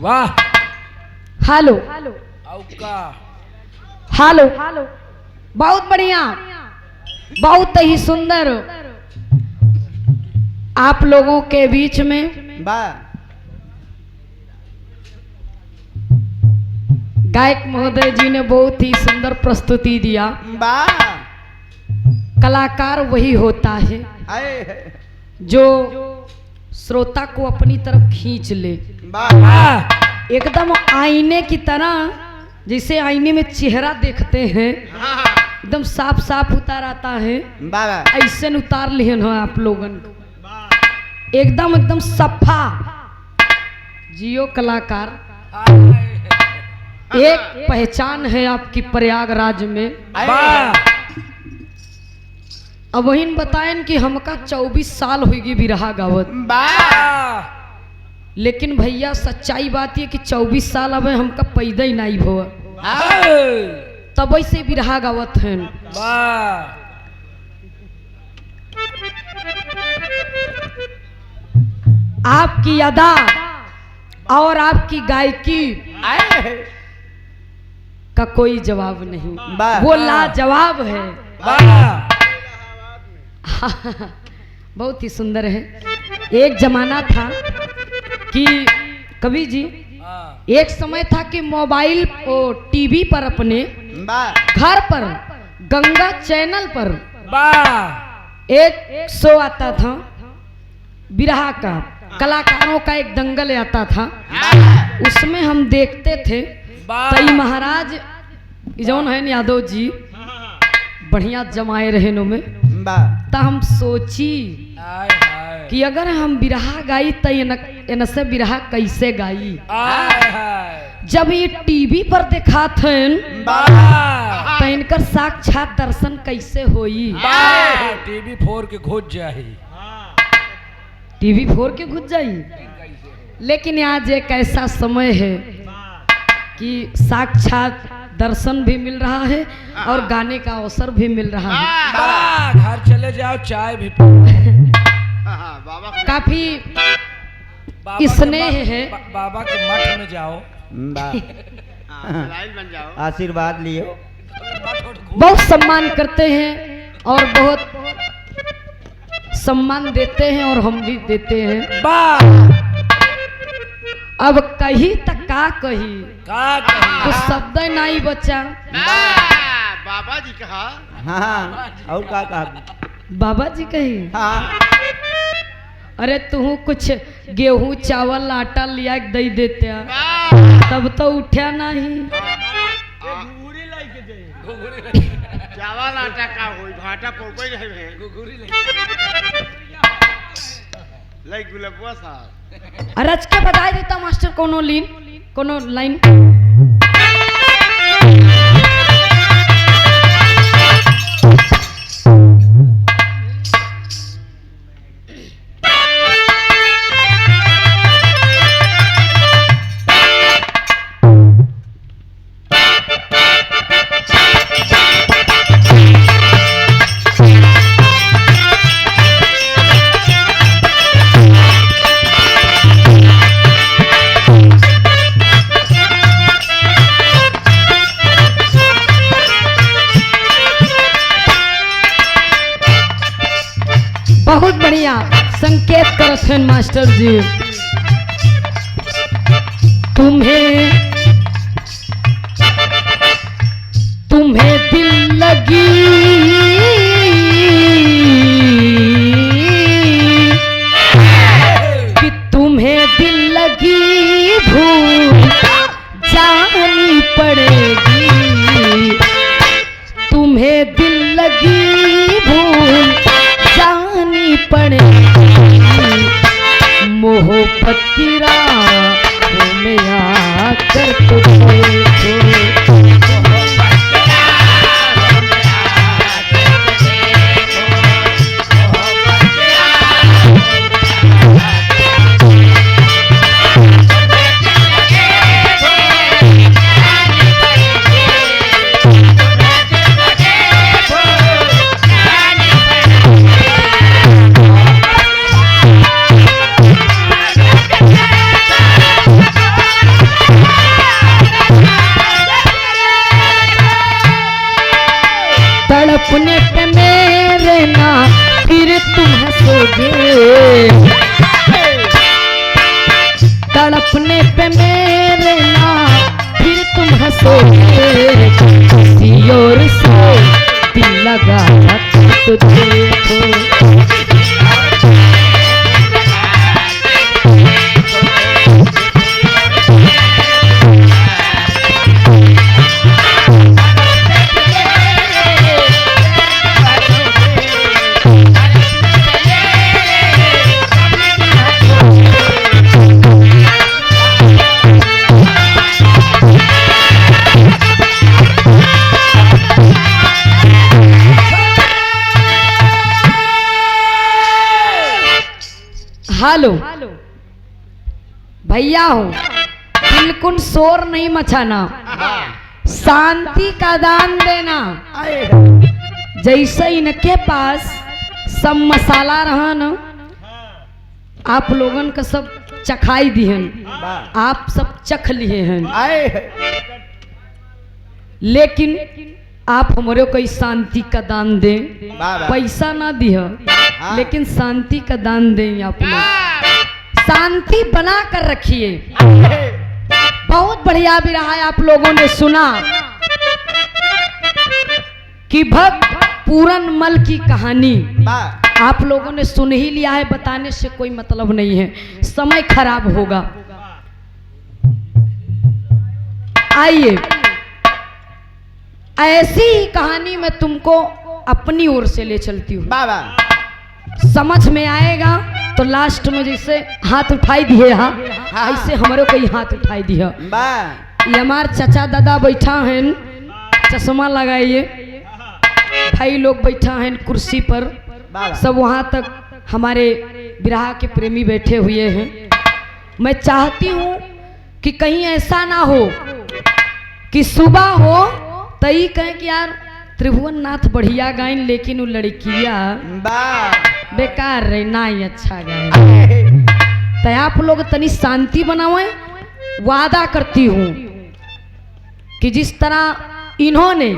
वाह। Hello hello, बहुत बढ़िया, बहुत ही सुंदर आप लोगों के बीच में गायक महोदय जी ने बहुत ही सुंदर प्रस्तुति दिया। कलाकार वही होता है जो श्रोता को अपनी तरफ खींच ले, एकदम आईने की तरह, जैसे आईने में चेहरा देखते हैं एकदम साफ साफ उतार आता है, ऐसे न उतार लिए हो आप लोगन, एकदम एकदम सफा जियो कलाकार। एक पहचान है आपकी प्रयागराज में। अब वही बताएं कि हमका 24 साल होगी बिरहा गावत, लेकिन भैया सच्चाई बात ये कि 24 साल अब हमका पैदा ही नहीं हुआ, तब से बिरहा गावत हैं। आपकी अदा और आपकी गायकी का कोई जवाब नहीं, वो लाजवाब है। बहुत ही सुंदर है। एक जमाना था कि कवि जी, एक समय था कि मोबाइल और टीवी पर अपने घर पर गंगा चैनल पर एक शो आता था बिरहा का, कलाकारों का एक दंगल आता था, उसमें हम देखते थे। तई महाराज जौन है यादव जी बढ़िया जमाए रहे नो में, तो हम सोची कि अगर हम बिरहा गाई तो इनसे बिरहा कैसे गाई। जब ये टीवी पर देखा थे तो इनकर साक्षात दर्शन कैसे होई। टीवी फोर के घुस जाए, टीवी फोर के घुस जाई। लेकिन आज एक ऐसा समय है कि साक्षात दर्शन भी मिल रहा है और गाने का अवसर भी मिल रहा है। घर चले जाओ, चाय भी काफी स्नेह है। बाबा के मठ में जाओ, आशीर्वाद लियो, बहुत सम्मान करते हैं और बहुत सम्मान देते हैं और हम भी देते हैं। अब कही तक का कही, कुछ शब्द नहीं बचा। बाबा जी कहा, हाँ, और का कहा, बाबा जी कही, हाँ। अरे तू कुछ गेहूं चावल आटा लिया के दे देते, तब तो उठा नहीं। चावल आटा का होई, भाटा पौपई रहे लाई गुलबुआ साहब। अरज के बताए देता मास्टर कोनो लाइन। बहुत बढ़िया संकेत करसन मास्टर जी। तुम्हें दिल लगी कि तुम्हें दिल लगी भूल जानी पड़ेगी, तुम्हें दिल लगी भूल जानी पड़ेगी, मोहब्बत की राह में आकर तुझे अपने पे मेरे ना फिर तुम हंसोगे, किसी और से दिल लगाया तो देखो। हेलो भैया हो, बिल्कुल शोर नहीं मचाना, शांति का दान देना। जैसे इनके पास सब मसाला रहा न, आप लोगन का सब चखाई दिहन, आप सब चख लिए हैं, लेकिन आप हमारे कोई शांति का दान दें। पैसा ना दिया लेकिन शांति का दान दें। आप लोग शांति बना कर रखिए। बहुत बढ़िया भी रहा है, आप लोगों ने सुना कि भक्त पूरन मल की कहानी आप लोगों ने सुन ही लिया है, बताने से कोई मतलब नहीं है, समय खराब होगा। आइए ऐसी ही कहानी मैं तुमको अपनी ओर से ले चलती हूँ, समझ में आएगा। तो लास्ट में जैसे हाथ उठाई दिए ऐसे हमारे को ही हाथ उठाई दिया। ये हमार चाचा दादा बैठा हैं, चश्मा लगाइए, भाई लोग बैठा हैं कुर्सी पर, सब वहाँ तक हमारे विरहा के प्रेमी बैठे हुए हैं। मैं चाहती हूँ कि कहीं ऐसा ना हो कि सुबह हो तो ये कहें कि यार त्रिभुवन नाथ बढ़िया गायन, लेकिन वो लड़किया बेकार रही ना ही अच्छा गाए। तो आप लोग तनी शांति बनावे। वादा करती हूँ कि जिस तरह इन्होंने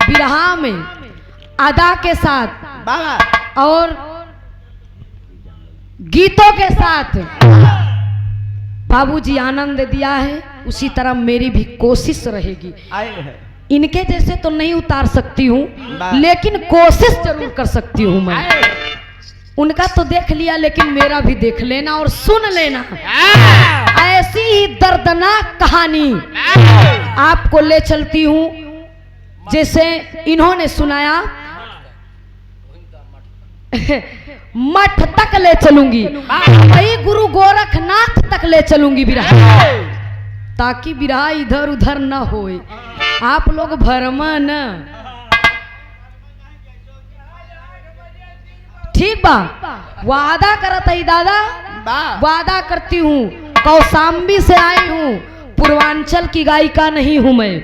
विरहा में अदा के साथ और गीतों के साथ बाबूजी आनंद दिया है, उसी तरह मेरी भी कोशिश रहेगी। इनके जैसे तो नहीं उतार सकती हूँ, लेकिन कोशिश जरूर कर सकती हूँ मैं। उनका तो देख लिया, लेकिन मेरा भी देख लेना और सुन लेना। ऐसी ही दर्दनाक कहानी आपको ले चलती हूँ, जैसे इन्होंने सुनाया। मठ तक ले चलूंगी, वही गुरु गोरखनाथ तक ले चलूंगी विरहा, ताकि विरहा इधर उधर न होए। आप लोग भरमा न, ठीक बा? वादा करत है दादा, वादा करती हूँ। कौशाम्बी से आई हूँ, पूर्वांचल की गायिका नहीं हूँ मैं।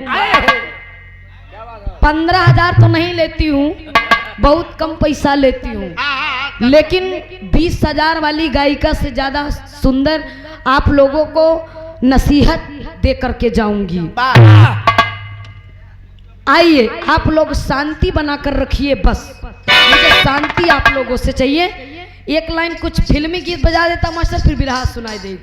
15,000 तो नहीं लेती हूँ, बहुत कम पैसा लेती हूँ, लेकिन 20,000 वाली गायिका से ज्यादा सुंदर आप लोगों को नसीहत दे करके जाऊंगी। आइए आप लोग शांति बनाकर रखिए, बस मुझे शांति आप लोगों से चाहिए। एक लाइन कुछ फिल्मी गीत बजा देता मास्टर, फिर विरहा सुनाई दे।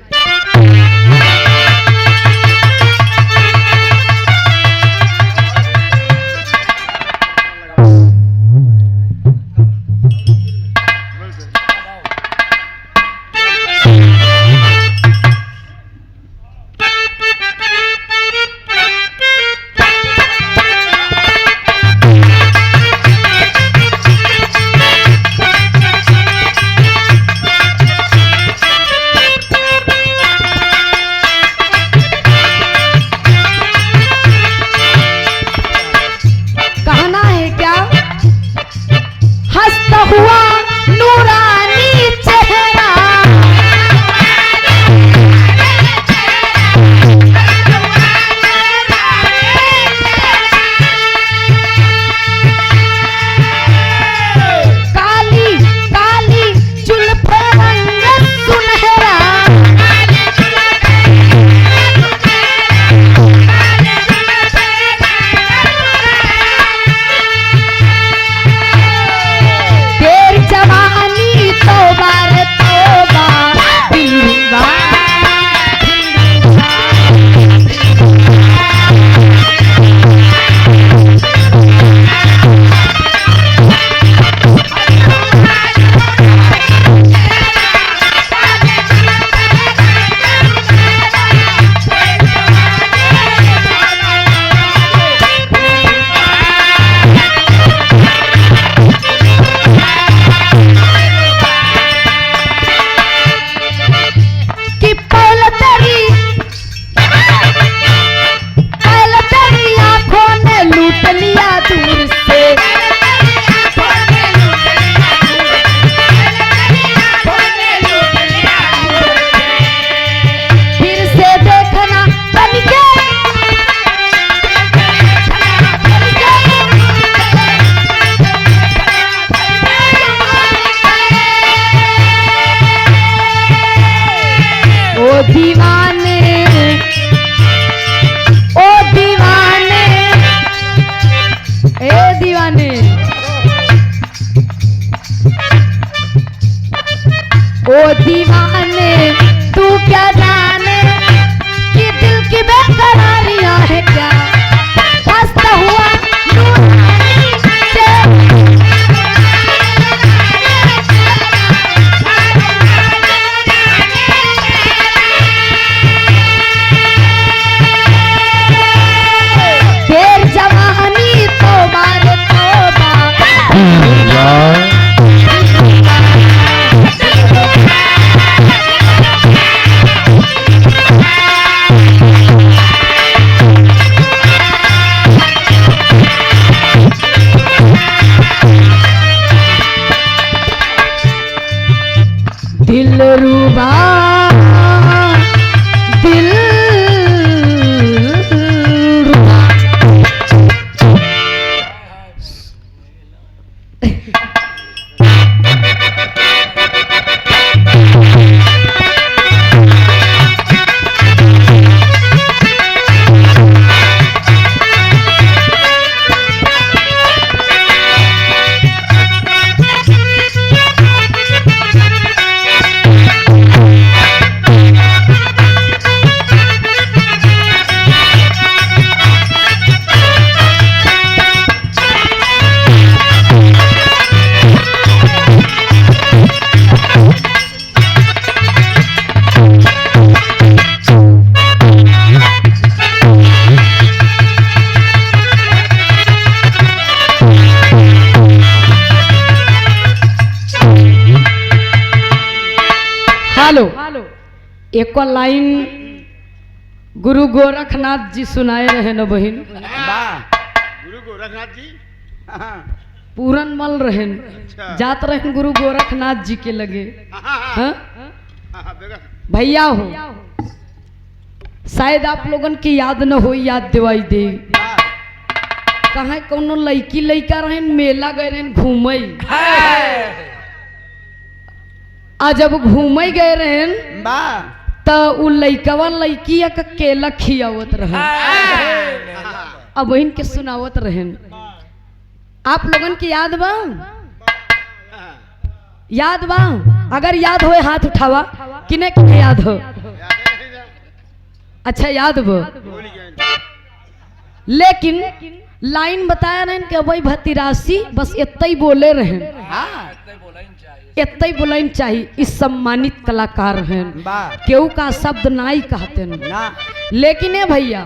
ओ दीवाने तू क्या जाने कि दिल की बेकरारियां है क्या हंसता हुआ देर जवानी तौबा रे तौबा दिल रुबा दिल रुबा हेलो एक लाइन गुरु गोरखनाथ जी सुनाए रहे न बहिन वाह गुरु गोरखनाथ जी हाँ, पूरन मल रहन अच्छा। जात रहन गुरु गोरखनाथ जी के लगे हाँ? बेगा भैया हो शायद आप लोगन की याद न हो याद दिवाई दे वाह कहा कोनो लड़की लड़का रहन मेला गए रहन घूमे आ जब घूमे गए रहन वाह तो उ लड़कवा लड़किया का केला खियावत रहन अब बहन के सुनावत रहन आप लोगन की याद बा याद बा अगर याद होए हाथ उठावा किने किने याद हो अच्छा याद बा लेकिन लाइन बताया रहन कि भाई भतीरासी बस इतना ही बोले रहन हाँ इतना ही बोलन चाहिए इस सम्मानित कलाकार हैं वाह केहू का शब्द ना ही कहते न ना लेकिन ये भैया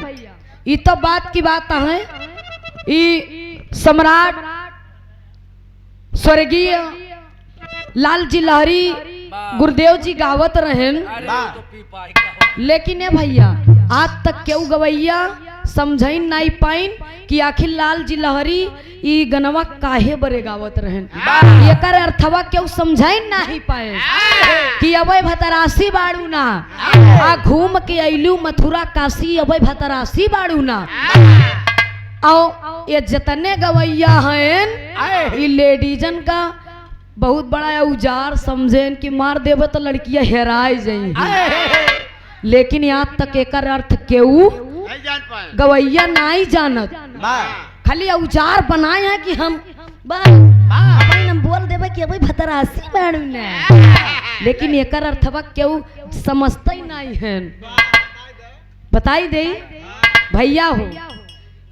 ये तो बात की बात है ये सम्राट स्वर्गीय लाल जी लहरी गुरुदेव जी गावत रहन वाह लेकिन ये भैया आज तक केहू गवैया समझ नहीं पाइन कि आखिर लाल जी लहरी ई गनवा काहे बरे गावत रहन एकर अर्थवा केहू समझ नहीं पाए कि अबे भतरासी बाड़ू ना आ घूम के अइलू मथुरा काशी अबे भतरासी बाड़ू ना आओ ये जतने गवैया हैं ई लेडीजन का बहुत बड़ा औजार समझेन कि मार देवे तो लड़कियां हेराए जाई लेकिन यहाँ तक एकर अर्थ केहू नहीं जान पाए गवैया नहीं जानत वाह खाली औजार बनाए हैं कि हम बस अपन हम बोल देवे कि भाई भतरासी बाड़ू ने लेकिन एकर अर्थवा केहू समझता ही नहीं है बताई दे भैया हो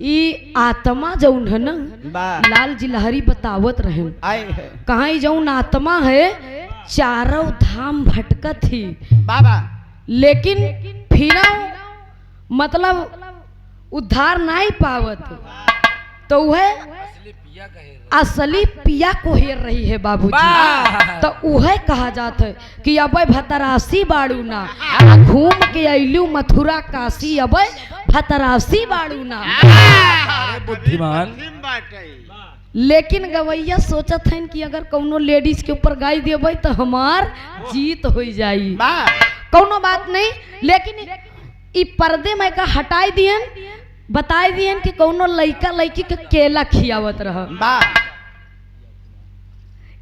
ई आत्मा जौन है ना वाह लाल जी लहरी बतावत रहन आए है कहाँ जौन आत्मा है चारों धाम भटकत ही बाबा लेकिन फिर मतलब उद्धार नहीं पावत तो वह असली पिया को हेर रही है बाबूजी तो वह कहा जाता है कि अब भतरासी बाड़ू ना घूम के अइलू मथुरा काशी अब भतरासी बाड़ू ना बुद्धिमान सिम बाटे लेकिन गवैया सोचत हैं कि अगर कौनो लेडीज के ऊपर गाय देवे तो हमार जीत हो जाई वाह कौनो बात नहीं लेकिन ई पर्दे में का हटाई दियन बताई दियन कि कौनो लड़का लड़की के केला खियावत रह वाह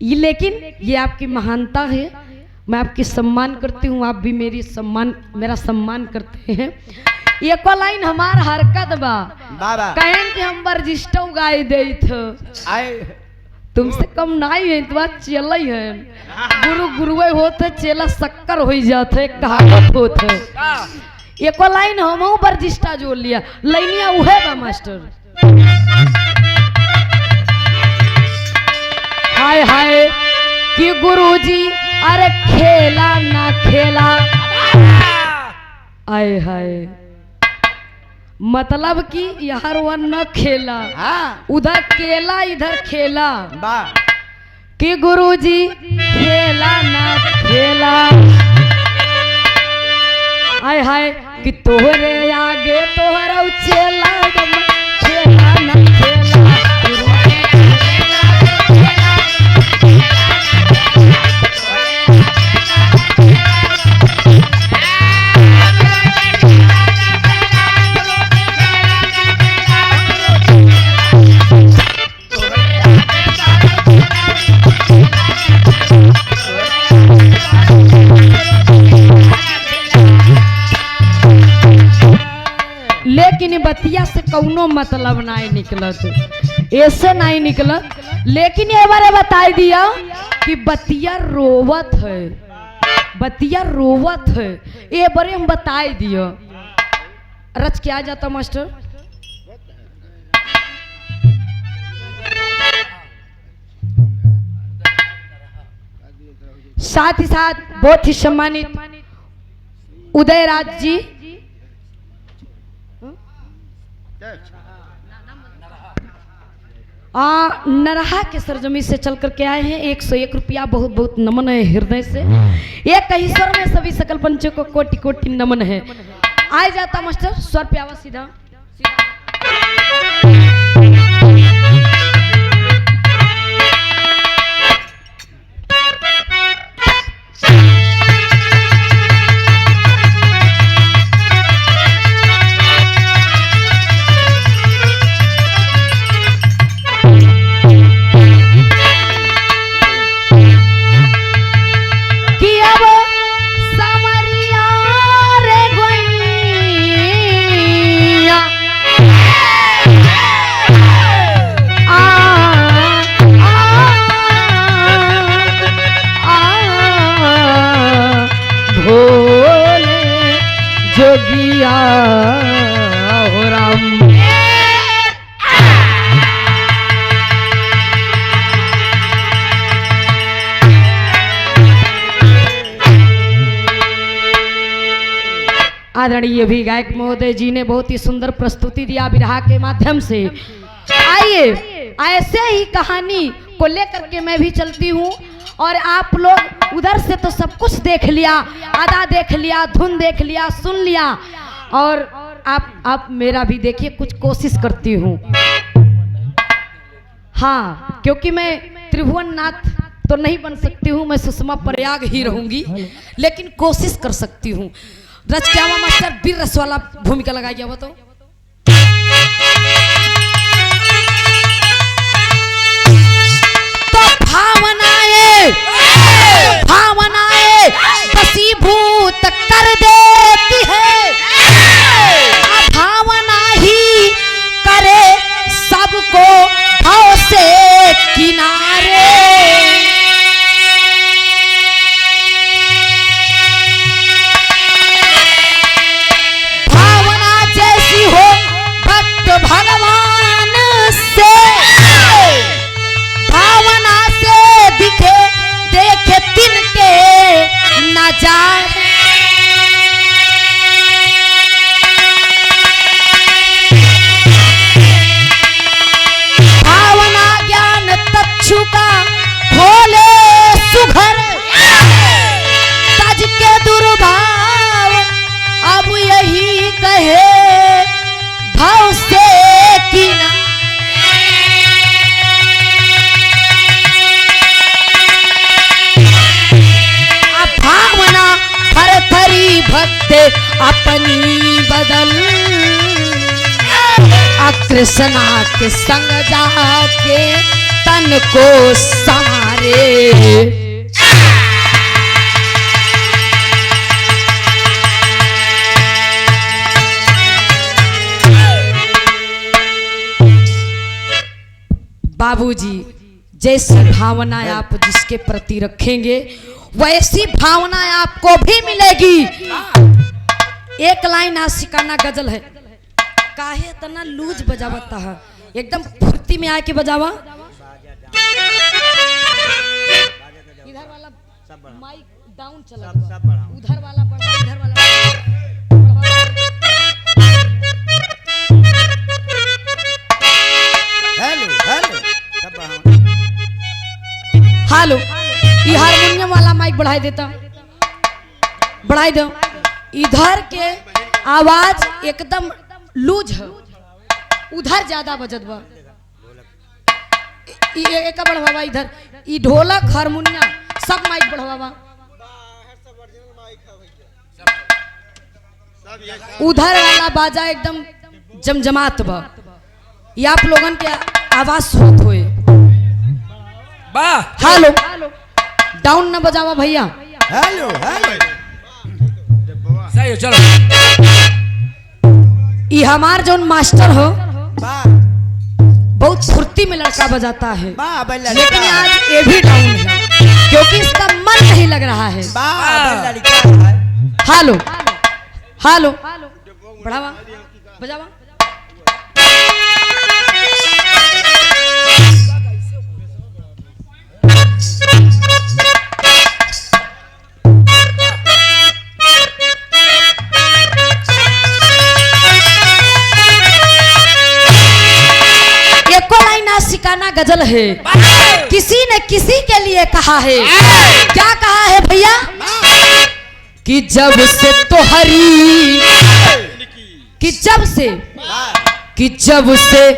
ये लेकिन ये आपकी महानता है मैं आपकी सम्मान करती हूँ आप भी मेरा सम्मान करते हैं ये को लाइन हमार हरकत बा बाबा कहन कि हम रजिस्टर गाय दे थे आए तुमसे कम नहीं है तो बात चल है गुरु गुरुए होते चेला शक्कर हो जाते कहावत होते एको लाइन हम बर्जिस्टा जोड़ लिया लाइनिया उहे बा मास्टर। हाय हाय कि गुरुजी अरे खेला ना खेला आए हाय मतलब कि यार वो न खेला उधर केला इधर खेला कि गुरुजी खेला ना खेला आय हाय कि तोहरे आगे तोहरा चेला खेला ना खेला लेकिन बतिया से कौनो मतलब नहीं निकलत ऐसे नहीं निकलत लेकिन ये बारे बताई दिया कि बतिया रोवत है बतिया रोवत है ये बारे हम बताई दिया रच क्या जाता मास्टर। साथ ही साथ बहुत ही सम्मानित उदयराज जी नरहा के सरजमी से चल करके आए हैं 101 रुपया बहुत बहुत नमन है हृदय से एक ही स्वर में सभी सकल पंचों को कोटि कोटि नमन है। आए जाता मास्टर स्वर पे आवा सीधा जोगिया हो राम आदरणीय भी गायक महोदय जी ने बहुत ही सुंदर प्रस्तुति दिया विरहा के माध्यम से। आइए ऐसे ही कहानी को लेकर के मैं भी चलती हूँ और आप लोग उधर से तो सब कुछ देख लिया आधा देख लिया धुन देख लिया सुन लिया और आप मेरा भी देखिए कुछ कोशिश करती हूँ। हाँ क्योंकि मैं त्रिभुवन नाथ तो नहीं बन सकती हूँ मैं सुषमा प्रयाग ही रहूंगी लेकिन कोशिश कर सकती हूँ। रच क्या हुआ मास्टर वीर रस वाला भूमिका लगाई गया वो तो भावनाएं वशीभूत कर देती है भावना ही करे सबको भाव से किनारे भावना जैसी हो भक्त भगवान से भावना से दिखे देखे तिनके नजारे भावना ज्ञान तच्छु का भोले सुघर तज के दुर्भाव अब यही कहे भाव से किना भक्त अपनी बदल कृष्णा के संग जाके तन को संवारे बाबूजी जैसी भावनाएं आप जिसके प्रति रखेंगे वैसी भावनाएं आपको भी मिलेगी। एक लाइन आशिकाना गजल है, काहे इतना लूज बजावता है, एकदम फुर्ती में आके बजावा। इधर वाला माइक डाउन चला, उधर वाला बढ़ा, इधर वाला हेलो। ये हारमोनियम वाला माइक बढ़ाई देता, बढ़ाई दो। इधर के आवाज एकदम लूज है, उधर ज्यादा बजत बा। एक बढ़ावा इधर, ई ढोलक हारमोनियम सब माइक बढ़ावा। उधर वाला बाजा एकदम जमजमात बा। ये आप लोगन के आवाज सुनत होए। हेलो डाउन न बजावा भैया। हेलो हेलो सही हो, चलो। ये हमार जो मास्टर हो बहुत फुर्ती में लड़का बजाता है, लेकिन आज ये भी डाउन है क्योंकि इसका मन नहीं लग रहा है। हेलो हेलो बढ़ावा बजावा। सिकाना गजल है, किसी ने किसी के लिए कहा है। क्या कहा है भैया? कि जब से तोहरी, कि जब से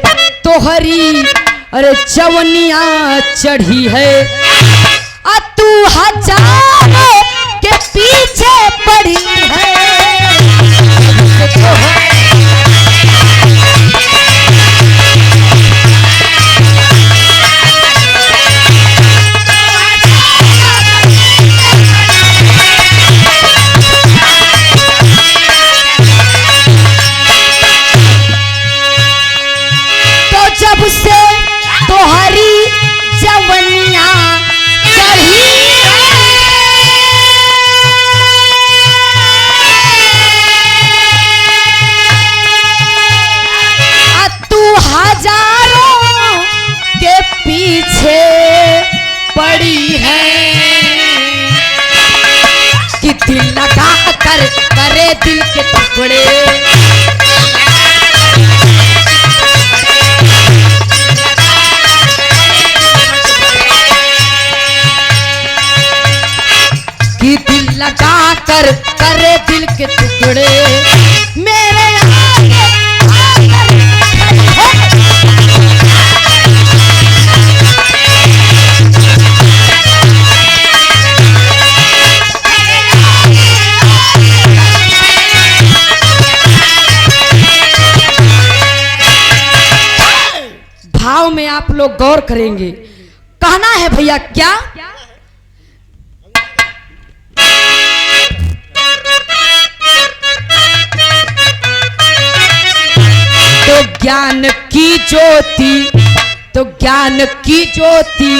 तोहरी अरे जवनिया चढ़ी है, आ तू हजारों के पीछे पड़ी है। से तोहरी जवनिया चढ़ी आ तू हजारों के पीछे पड़ी है। कि दिल लगा कर करे दिल के टुकड़े, लगा कर करे दिल के टुकड़े मेरे आगे भाव में आप लोग गौर करेंगे। कहना है भैया क्या? ज्ञान की ज्योति, तो ज्ञान की ज्योति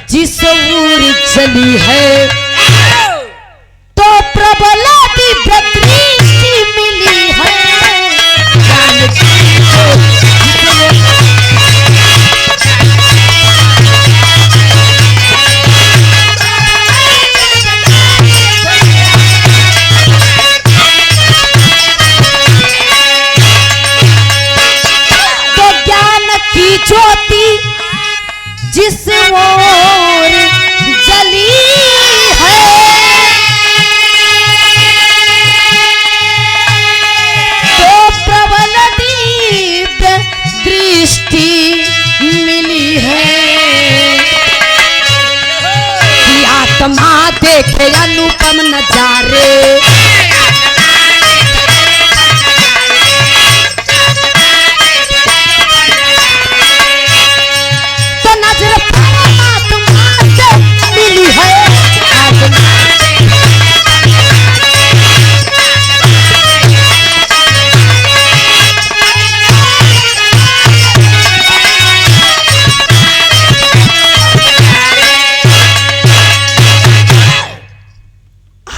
जिस ओर जली है, तो प्रबल दिव्य दृष्टि मिली है। ज्ञान की ज्योति ज्योति जिस ओर जली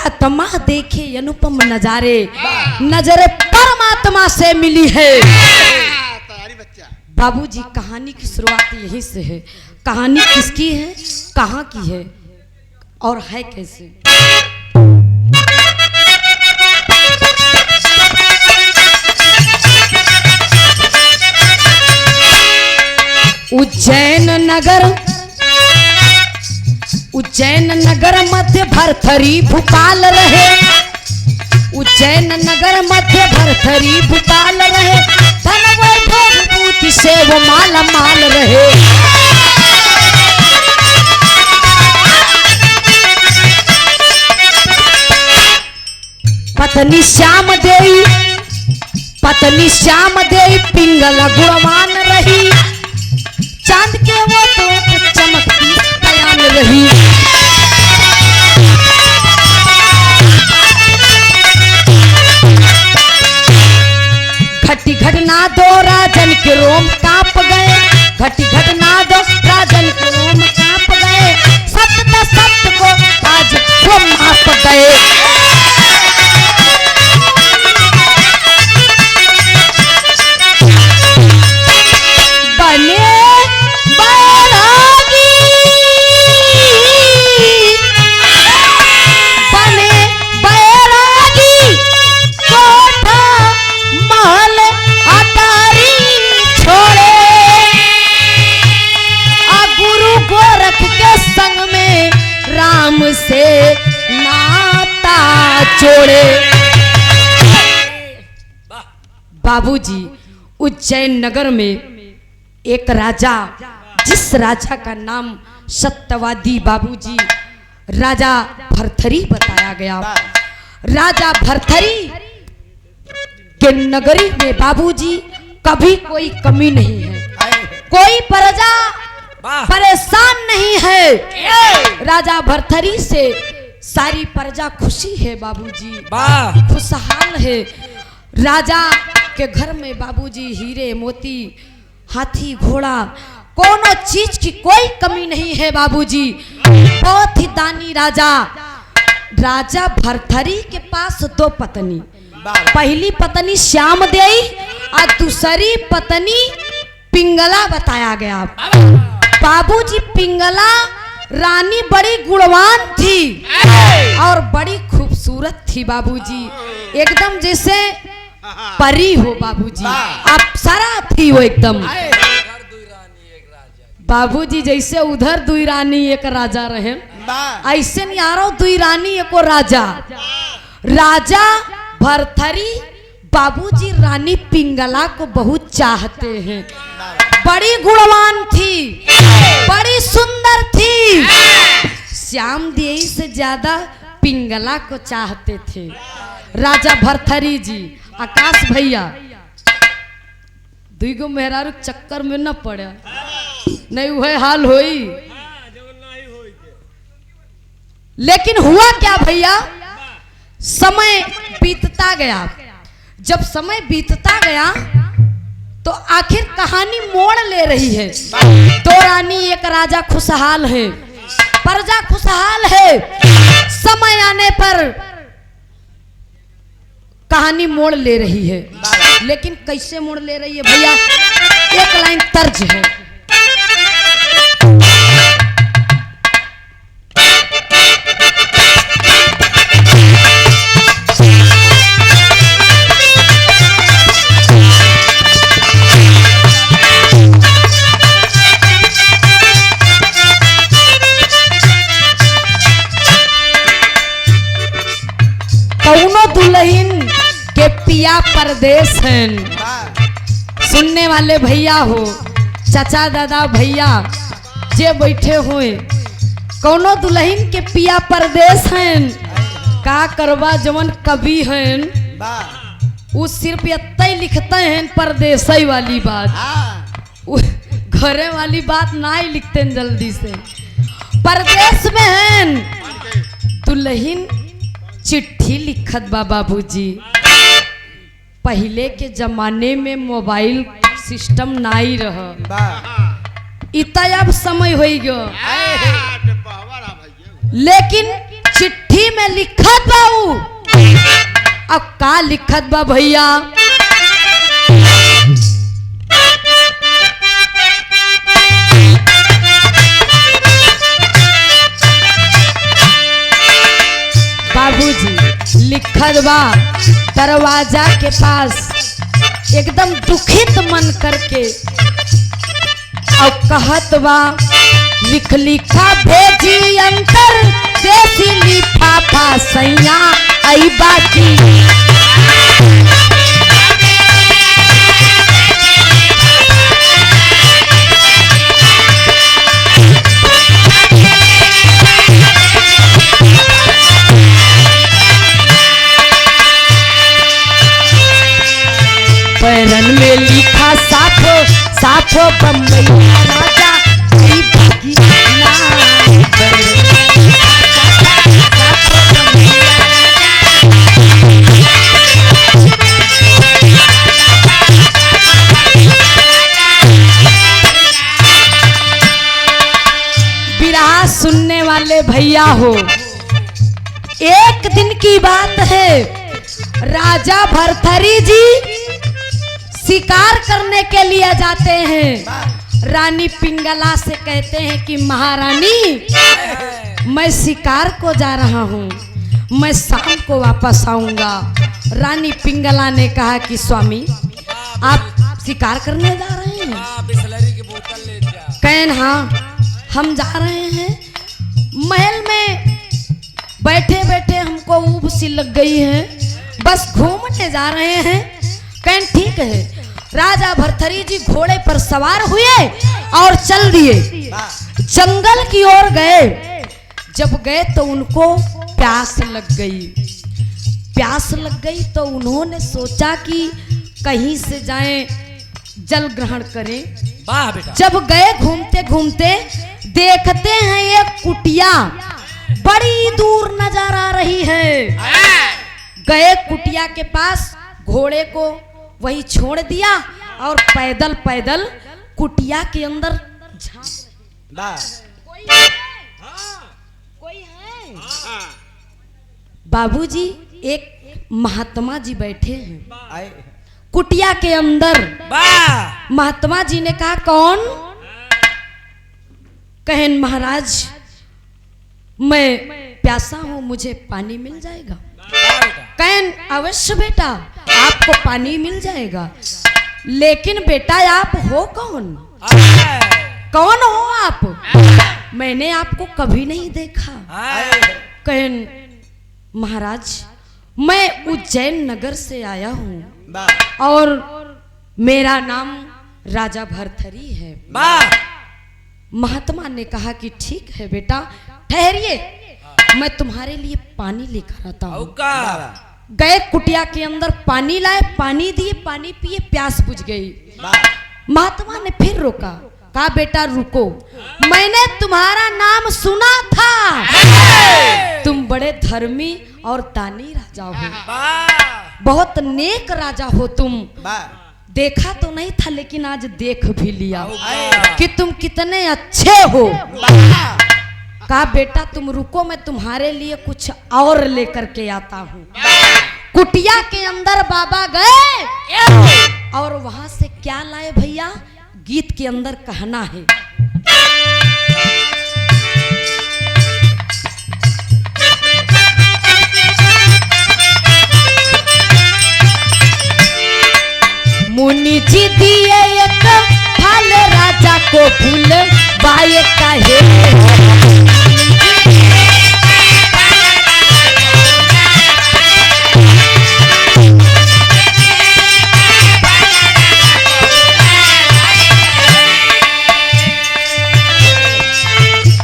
आत्मा देखे अनुपम नजारे, नजरे परमात्मा से मिली है। तैयारी बच्चा। बाबूजी कहानी की शुरुआत यहीं से है। कहानी किसकी है, कहाँ की है और है कैसे। उज्जैन नगर मध्य भरथरी भूपाल रहे। उज्जैन नगर मध्य भरथरी भूपाल रहे। धन वैभव विभूति से वो माला माल रहे। पत्नी श्याम देई पिंगल गुणवान रही। चांद के वो तो चमकती बयान रही। घटी घटना दो राजन के रोम कांप गए। घटी घटना दो राजन के रोम कांप गए। सत्य को आज वो माप गए। से नाता जोड़े। बाबूजी उज्जैन नगर में एक राजा, जिस राजा का नाम सत्यवादी बाबूजी राजा भरथरी बताया गया। राजा भरथरी के नगरी में बाबूजी कभी कोई कमी नहीं है, कोई प्रजा परेशान नहीं है। राजा भरथरी से सारी प्रजा खुशी है बाबूजी, खुशहाल है। राजा के घर में बाबूजी हीरे मोती, हाथी घोड़ा, कोनो चीज की कोई कमी नहीं है बाबूजी। बहुत ही दानी राजा। राजा भरथरी के पास दो पत्नी, पहली पत्नी श्याम देई और दूसरी पत्नी पिंगला बताया गया। बाबूजी पिंगला रानी बड़ी गुणवान थी और बड़ी खूबसूरत थी बाबूजी, एकदम जैसे परी हो बाबूजी, अप्सरा थी वो एकदम। बाबूजी जैसे उधर दुई रानी एक राजा रहे, ऐसे नहीं आ रहा दुई रानी एको राजा। राजा भरथरी बाबूजी रानी पिंगला को बहुत चाहते हैं। बड़ी गुणवान थी, बड़ी सुंदर थी। श्याम देई से ज्यादा पिंगला को चाहते थे राजा भरथरी जी। आकाश भैया दुईगो मेहरारू चक्कर में न पड़े, नहीं वह हाल होई। लेकिन हुआ क्या भैया, समय बीतता गया। जब समय बीतता गया तो आखिर कहानी मोड़ ले रही है। दो रानी एक राजा खुशहाल है, प्रजा खुशहाल है। समय आने पर कहानी मोड़ ले रही है। लेकिन कैसे मोड़ ले रही है भैया, एक लाइन तर्ज है। कौनो दुल्हन के पिया परदेश हैं। सुनने वाले भैया हो, चाचा दादा भैया जे बैठे हुए, कौनो दुल्हन के पिया परदेश हैं। का करवा जवन कवि हैं वो सिर्फ इतना लिखते हैं परदेसी वाली बात, घरे वाली बात ना ही लिखते हैं जल्दी से। परदेश में हैं दुल्हन चिट्ठी लिखत बा बाबूजी। पहले के जमाने में मोबाइल सिस्टम नहीं रहा, इतना अब समय हो गयो। लेकिन चिट्ठी चिट्ठी में लिखत बाऊ। अब का लिखत बा भैया, बाबूजी लिखत बा दरवाजा के पास एकदम दुखित मन करके। और कहत बा लिख लिखा भेजी अंतर देसी लिफाफा सैया आई बाकी। पैरन में लिखा साफो साफो बम्बई राजा आई बाकी ना। बिरहा सुनने वाले भैया हो, एक दिन की बात है, राजा भरथरी जी शिकार करने के लिए जाते हैं। रानी पिंगला से कहते हैं कि महारानी मैं शिकार को जा रहा हूँ, मैं शाम को वापस आऊंगा। रानी पिंगला ने कहा कि स्वामी आप शिकार करने जा रहे हैं? बिसलरी की बोतल ले जा। कहन हाँ हम जा रहे हैं, महल में बैठे बैठे हमको ऊब सी लग गई है, बस घूमने जा रहे हैं। कहन ठीक है। राजा भरथरी जी घोड़े पर सवार हुए और चल दिए, जंगल की ओर गए। जब गए तो उनको प्यास लग गई। प्यास लग गई तो उन्होंने सोचा कि कहीं से जाएं जल ग्रहण करें। वाह बेटा। जब गए घूमते घूमते देखते हैं एक कुटिया बड़ी दूर नजर आ रही है। गए कुटिया के पास, घोड़े को वही छोड़ दिया और पैदल पैदल कुटिया के अंदर कोई है? बाबूजी एक महात्मा जी बैठे हैं कुटिया के अंदर। महात्मा जी ने कहा कौन? कहन महाराज मैं प्यासा हूं, मुझे पानी मिल जाएगा? कहन अवश्य बेटा आपको पानी मिल जाएगा, लेकिन बेटा आप हो कौन? कौन हो आप? मैंने आपको कभी नहीं देखा। कहन महाराज मैं उज्जैन नगर से आया हूँ और मेरा नाम राजा भरथरी है। महात्मा ने कहा कि ठीक है बेटा ठहरिए, मैं तुम्हारे लिए पानी लेकर आता हूँ। गए कुटिया के अंदर पानी लाए, पानी दिए, पानी पिए, प्यास बुझ गई। महात्मा ने फिर रोका, कहा बेटा रुको, मैंने तुम्हारा नाम सुना था, तुम बड़े धर्मी और दानी राजा हो, बहुत नेक राजा हो तुम। देखा तो नहीं था लेकिन आज देख भी लिया कि तुम कितने अच्छे हो। कहा बेटा तुम रुको, मैं तुम्हारे लिए कुछ और लेकर के आता हूँ। कुटिया के अंदर बाबा गए और वहां से क्या लाए भैया? गीत के अंदर कहना है, मुनि जी दिए एक फल राजा को भूल बाए कहे।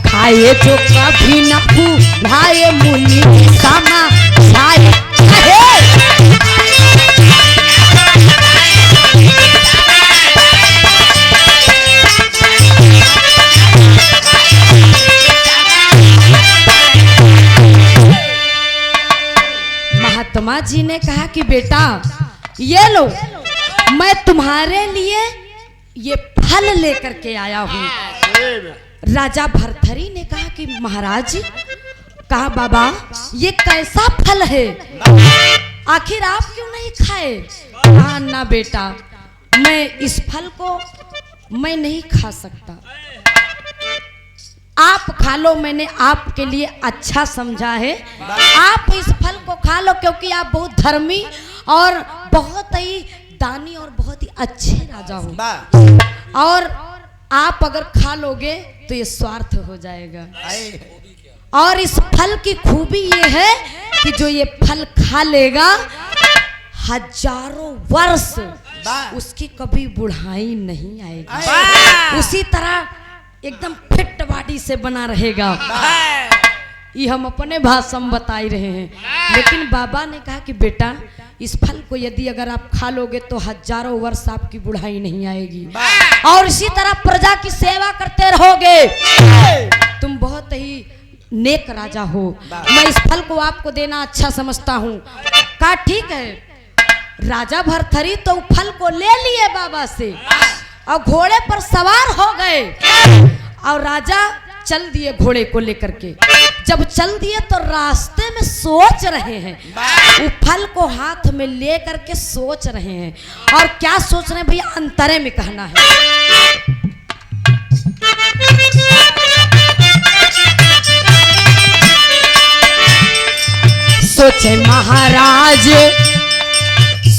खाए जो कभी न भूलाए मुनि समा छाए महात्मा जी ने कहा कि बेटा ये लो, मैं तुम्हारे लिए ये फल लेकर के आया हूँ। राजा भरथरी ने कहा कि महाराज कहा बाबा ये कैसा फल है, आखिर आप क्यों नहीं खाए? कहा ना बेटा, मैं इस फल को मैं नहीं खा सकता, आप खा लो, मैंने आपके लिए अच्छा समझा है, आप इस फल को खा लो क्योंकि आप बहुत धर्मी और बहुत ही दानी और बहुत ही अच्छे राजा हो, और आप अगर खा लोगे तो ये स्वार्थ हो जाएगा। और इस फल की खूबी ये है कि जो ये फल खा लेगा हजारों वर्ष उसकी कभी बुढ़ाई नहीं आएगी, उसी तरह एकदम फिट बॉडी से बना रहेगा। ये हम अपने भाषा में बता ही रहे हैं, लेकिन बाबा ने कहा कि बेटा इस फल को यदि अगर आप खा लोगे तो हजारों वर्ष आपकी बुढ़ाई नहीं आएगी, और इसी तरह प्रजा की सेवा करते रहोगे, तुम बहुत ही नेक राजा हो, मैं इस फल को आपको देना अच्छा समझता हूँ। कहा ठीक है। राजा भरथरी तो फल को ले लिए बाबा से और घोड़े पर सवार हो गए, और राजा चल दिए घोड़े को लेकर के। जब चल दिए तो रास्ते में सोच रहे हैं, वो फल को हाथ में ले करके सोच रहे हैं, और क्या सोच रहे हैं भैया अंतरे में कहना है।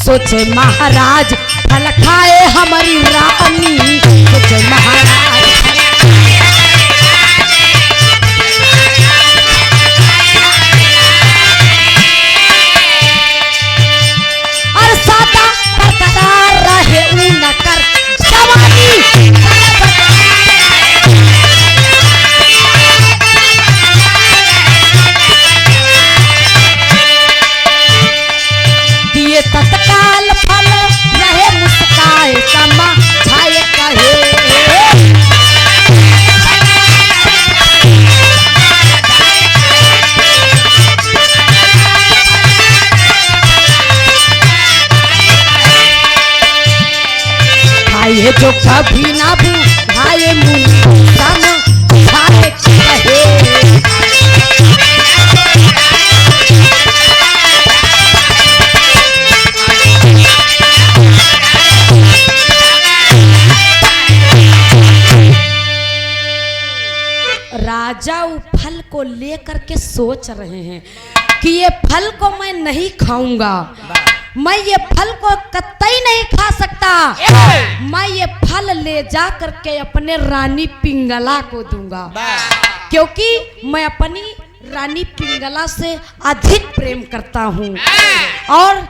सोचे महाराज फल खाए हमारी रानी, सोचे महाराज और सादा बरकरार रहे न कर जवानी दिए तत्काल फल रहे मुस्काए समा छाए कहे। खाए जो कभी ना भूखाए मुंह सम छाए कहे। राजा वो फल को लेकर के सोच रहे हैं कि ये फल को मैं नहीं खाऊंगा, मैं ये फल को कतई नहीं खा सकता, मैं ये फल ले जा करके अपने रानी पिंगला को दूंगा, क्योंकि मैं अपनी रानी पिंगला से अधिक प्रेम करता हूँ। और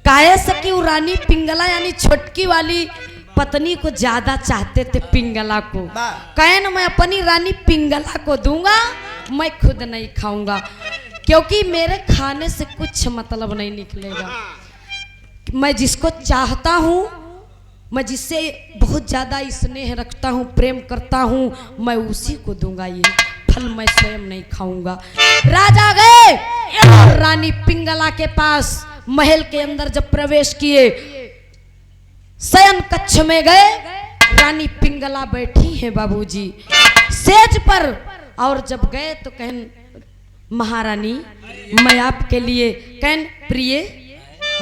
काहे से कि वो रानी पिंगला यानी छोटकी वाली पत्नी को ज्यादा चाहते थे पिंगला को, कहे ना मैं अपनी रानी पिंगला को दूंगा, मैं खुद नहीं खाऊंगा, क्योंकि मेरे खाने से कुछ मतलब नहीं निकलेगा। मैं जिसको चाहता हूँ, मैं जिससे बहुत ज्यादा स्नेह रखता हूँ, प्रेम करता हूँ, मैं उसी को दूंगा, ये फल मैं स्वयं नहीं खाऊंगा। राजा गए रानी पिंगला के पास, महल के अंदर जब प्रवेश किए, शयन कक्ष में गए, रानी पिंगला बैठी है बाबूजी सेज पर, और जब गए तो कहन महारानी मैं आपके लिए, कहन प्रिय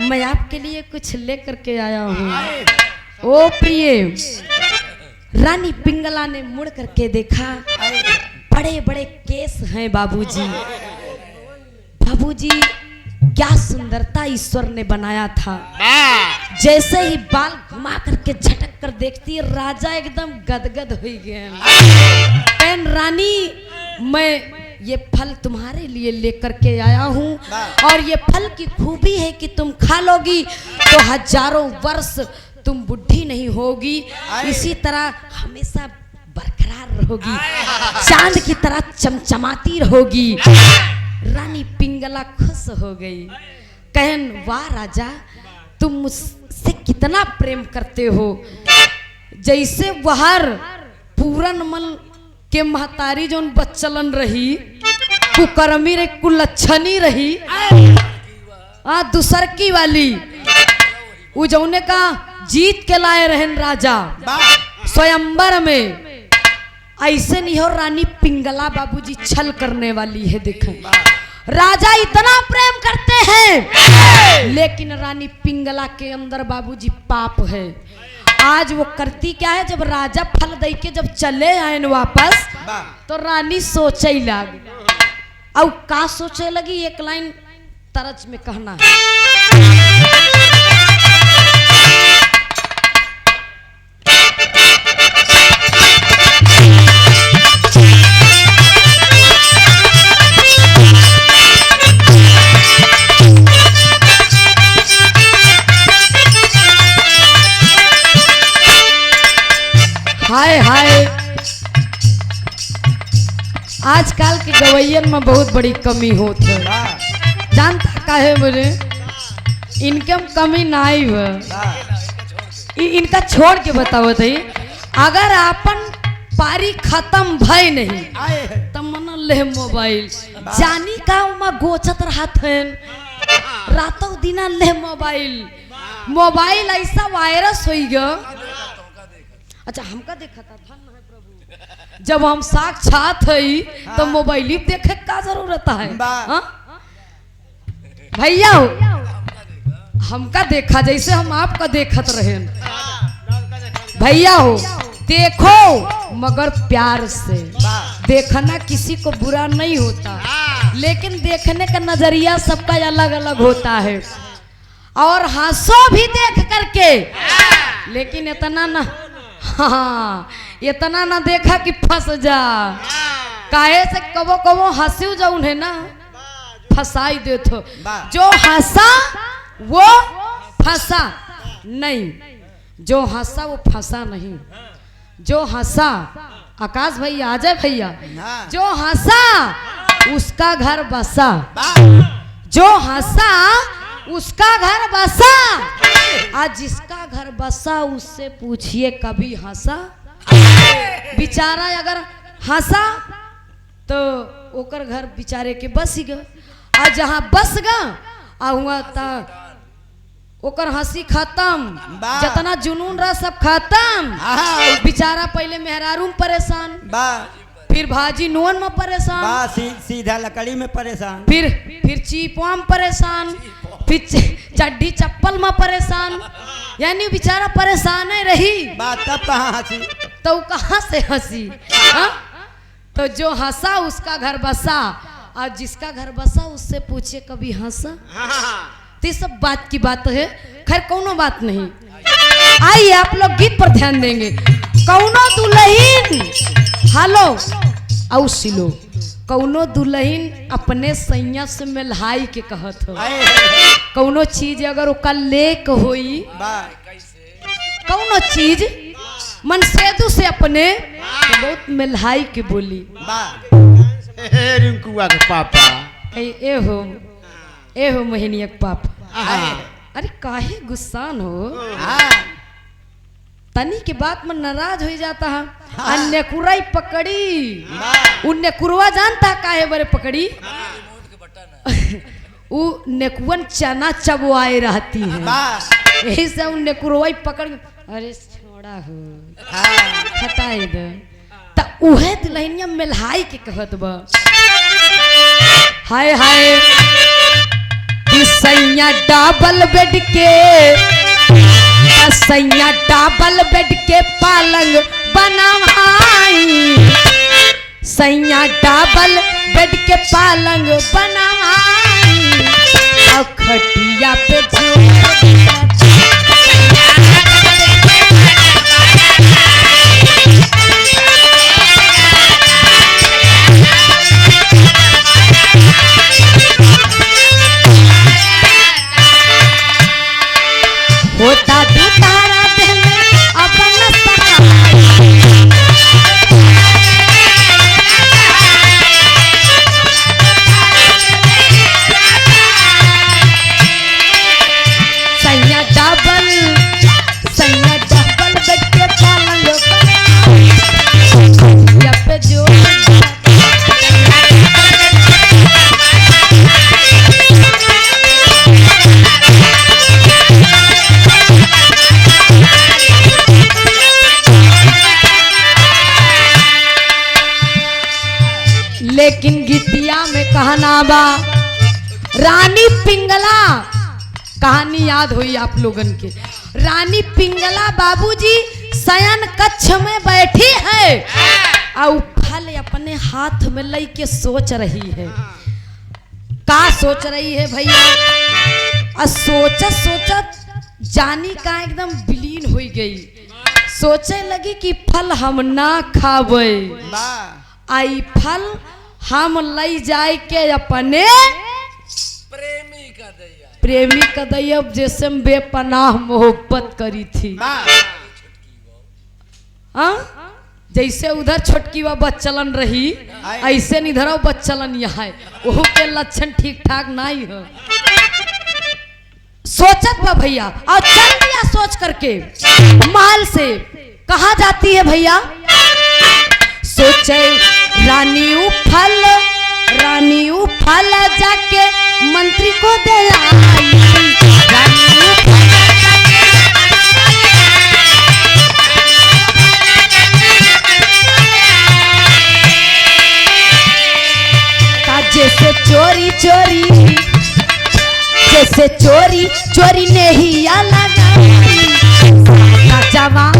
मैं आपके लिए कुछ लेकर के आया हूँ। ओ प्रिय, रानी पिंगला ने मुड़ करके देखा, बड़े बड़े केस हैं बाबूजी, बाबूजी क्या सुंदरता ईश्वर ने बनाया था। जैसे ही बाल घुमा करके झटक कर देखती है, राजा एकदम गदगद हो गए। कहन रानी मैं ये फल तुम्हारे लिए लेकर के आया हूँ, और ये फल की खूबी है कि तुम खा लोगी तो हजारों वर्ष तुम बुढ़ी नहीं होगी, इसी तरह हमेशा बरकरार रहोगी, चांद की तरह चमचमाती रहोगी। रानी पिंगला खुश हो गई, कहन वाह राजा तुम मुझसे कितना प्रेम करते हो, जैसे वहर पूरन मल के महतारी जोन बच्चलन रही, कुकर्मी रे कुलच्छनी रही, दूसर की वाली वो जौने का जीत के लाए रहन राजा स्वयंवर में, ऐसे नहीं हो रानी पिंगला बाबूजी छल करने वाली है। देखें राजा इतना प्रेम करते हैं लेकिन रानी पिंगला के अंदर बाबूजी पाप है। आज वो करती क्या है, जब राजा फल दे के जब चले आए न वापस तो रानी सोचे लगी। अब का सोचे लगी, एक लाइन तरज में कहना है। हाय हाय, आजकल के गवैयन में बहुत बड़ी कमी होती है। जानता का है मुझे, इनकम कमी ना आई है। इनका छोड़ के बताओ थी, अगर अपन पारी खत्म भय नहीं तब मन ले मोबाइल जानी का उमा गोचत रहत है रातों दिना ले मोबाइल। मोबाइल ऐसा वायरस हो गया। अच्छा हमका देखा था धन है प्रभु, जब हम साक्षात है तो मोबाइल ही देखे का जरूरत है। भैया हमका देखा जैसे हम आपका देखत रहे। भैया हो देखो मगर प्यार से देखना, किसी को बुरा नहीं होता लेकिन देखने का नजरिया सबका अलग अलग होता है। और हंसो भी देख करके, लेकिन इतना ना, हाँ इतना ना देखा कि फंस जा। काहे से कबो कबो हंसी जाऊ है ना फंसाई दे तो, जो हंसा वो फंसा नहीं, जो हंसा वो फंसा नहीं। जो हंसा, आकाश भैया आ जाए भैया, जो हंसा उसका घर बसा, जो हंसा उसका घर बसा। आज जिसका घर बसा उससे पूछिए कभी हंसा। बेचारा अगर हंसा तो ओकर घर बेचारे के बस ही गया। आज जहाँ बस गया हुआ था ओकर हंसी खत्म, जितना जुनून रहा सब खत्म। बेचारा पहले मेहरारू में परेशान, फिर भाजी नोन में परेशान, सीधा लकड़ी में परेशान, फिर चीपवा में परेशान, फिर चड्डी चप्पल में परेशान। यानी बेचारा परेशान ही रही। तब कहाँ हंसी, तो कहाँ से हंसी। तो जो हंसा उसका घर बसा, और जिसका घर बसा उससे पूछे कभी हंसा। तो सब बात की बात है, खैर कोनो बात नहीं। आइए आप लोग गीत पर ध्यान देंगे। कौनो दुल्हन हेलो औ सिलो, कौनो दुल्हन अपने सैया से मिलहाई के कहत हो। कौनो चीज अगर ओका लेक होई, कौनो चीज मन सेदू से अपने तो बहुत मिलहाई के बोली। रिंकुआ के पापा, ए हो मोहिनी के पापा। अरे काहे गुस्सान हो, तनी के बात में नाराज हो जाता है। अन्य कुराई पकड़ी, उन्ने कुरवा जानता काहे बरे पकड़ी। वो नेकुवन चना चबवाए रहती है, यही से उन्ने कुरवाई पकड़। अरे छोड़ा हो हटाई दे, त उहे दुल्हनिया मिलहाई के कहत बा। हाय हाय सैया डबल बेड के, सैया डबल बेड के पालंग बनवाई, सैया डबल बेड के पालंग बनवाई, और खटिया पे होता दुतारा दिल अपन सका। रानी पिंगला कहानी याद हुई आप लोगन के। रानी पिंगला बाबूजी शयन कक्ष में बैठी है और फल अपने हाथ में लई के सोच रही है। का सोच रही है भैया? और सोचत सोचत जानी का एकदम विलीन हो गई। सोचे लगी कि फल हम ना खावे, आई फल हम लई जाए के अपने प्रेमी का दैया जैसे बेपनाह मोहब्बत करी थी। जैसे उधर छोटकी वा बच्चलन रही ऐसे इधर बच्चलन यहाँ वो के लक्षण ठीक ठाक नहीं है। सोचत बा भैया और चल दिया सोच करके महल से। कहा जाती है भैया? सोचे रानी फल जाके मंत्री को दे आई। जैसे चोरी चोरी नहीं जवान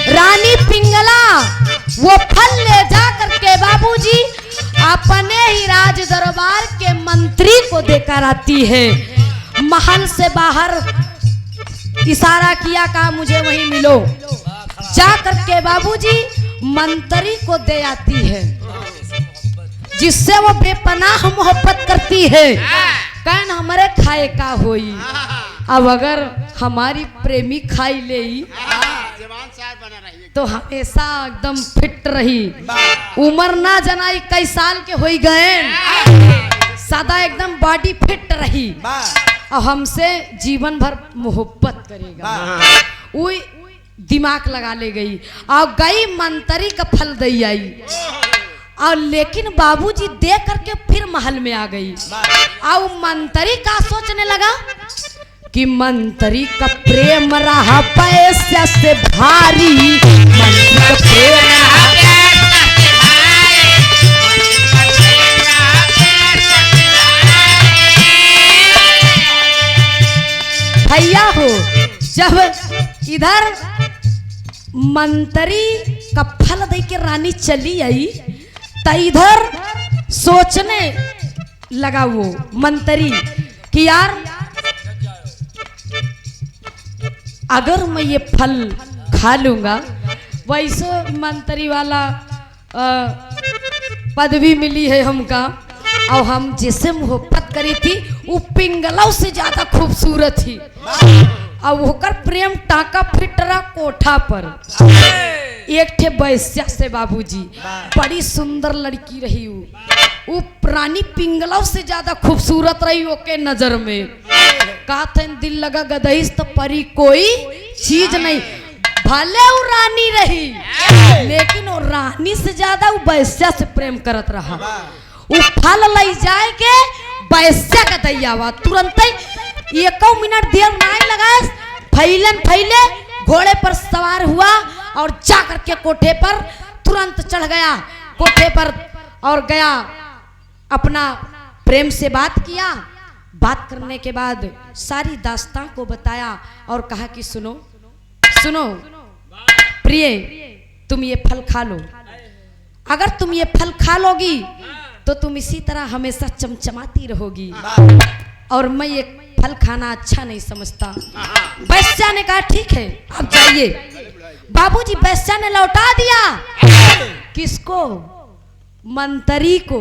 रानी पिंगला वो फल ले जा करके बाबूजी अपने ही राज दरबार के मंत्री को देकर आती है। महल से बाहर इशारा किया, कहा मुझे वहीं मिलो। जा करके बाबूजी मंत्री को दे आती है जिससे वो बेपनाह मोहब्बत करती है। कहन हमारे खाए का होई, अब अगर हमारी प्रेमी खाई ले तो हमेशा एकदम फिट रही। उम्र ना जनाई कई साल के हो गए, सदा एकदम बॉडी फिट रही और हमसे जीवन भर मोहब्बत करेगा। वो दिमाग लगा ले गई और गई मंत्री का फल दे आई। और लेकिन बाबूजी दे करके फिर महल में आ गई और मंत्री का सोचने लगा कि मंत्री का प्रेम रहा पैसे से भारी। मंत्री का प्रेम भैया हो, जब इधर मंत्री का फल दे के रानी चली आई तो इधर सोचने लगा वो मंत्री कि यार अगर मैं ये फल खा लूंगा, वैसे मंत्री वाला पदवी मिली है हमका और हम जिसे मोहब्बत करी थी वो पिंगलों से ज्यादा खूबसूरत थी और होकर प्रेम टाका फिट रहा कोठा पर। एक ठे बैस्या से बाबूजी बड़ी सुंदर लड़की रही वो रानी पिंगलों से ज्यादा खूबसूरत रही ओके नजर में। कहा था दिल लगा गदहिस तो परी कोई चीज नहीं। भले वो रानी रही लेकिन वो रानी से ज्यादा वो बैस्या से प्रेम करत रहा। वो फल ले जाए के बैस्या का दैयावा तुरंत ही 1 मिनट देर नहीं लगा, फैले घोड़े पर सवार हुआ और जा करके कोठे पर तुरंत चढ़ गया कोठे पर और गया अपना प्रेम से बात किया। बात करने के बाद सारी दास्तां को बताया और कहा कि सुनो प्रिय, तुम ये फल खा लो। अगर तुम ये फल खा लोगी तो तुम इसी तरह हमेशा चमचमाती रहोगी और मैं ये फल खाना अच्छा नहीं समझता। बैस्या ने कहा ठीक है आप जाइए। बाबूजी बैस्या ने लौटा दिया किसको? मंत्री को।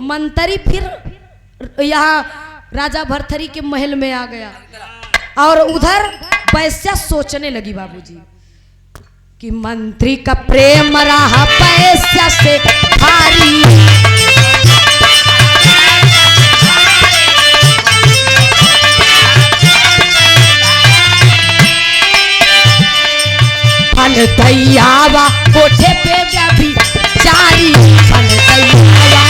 मंत्री फिर यहाँ राजा भरथरी के महल में आ गया और उधर बैस्या सोचने लगी बाबूजी कि मंत्री का प्रेम रहा बैस्या से भारी। फल दैयावा कोठे पे भी चारी। फल दैयावा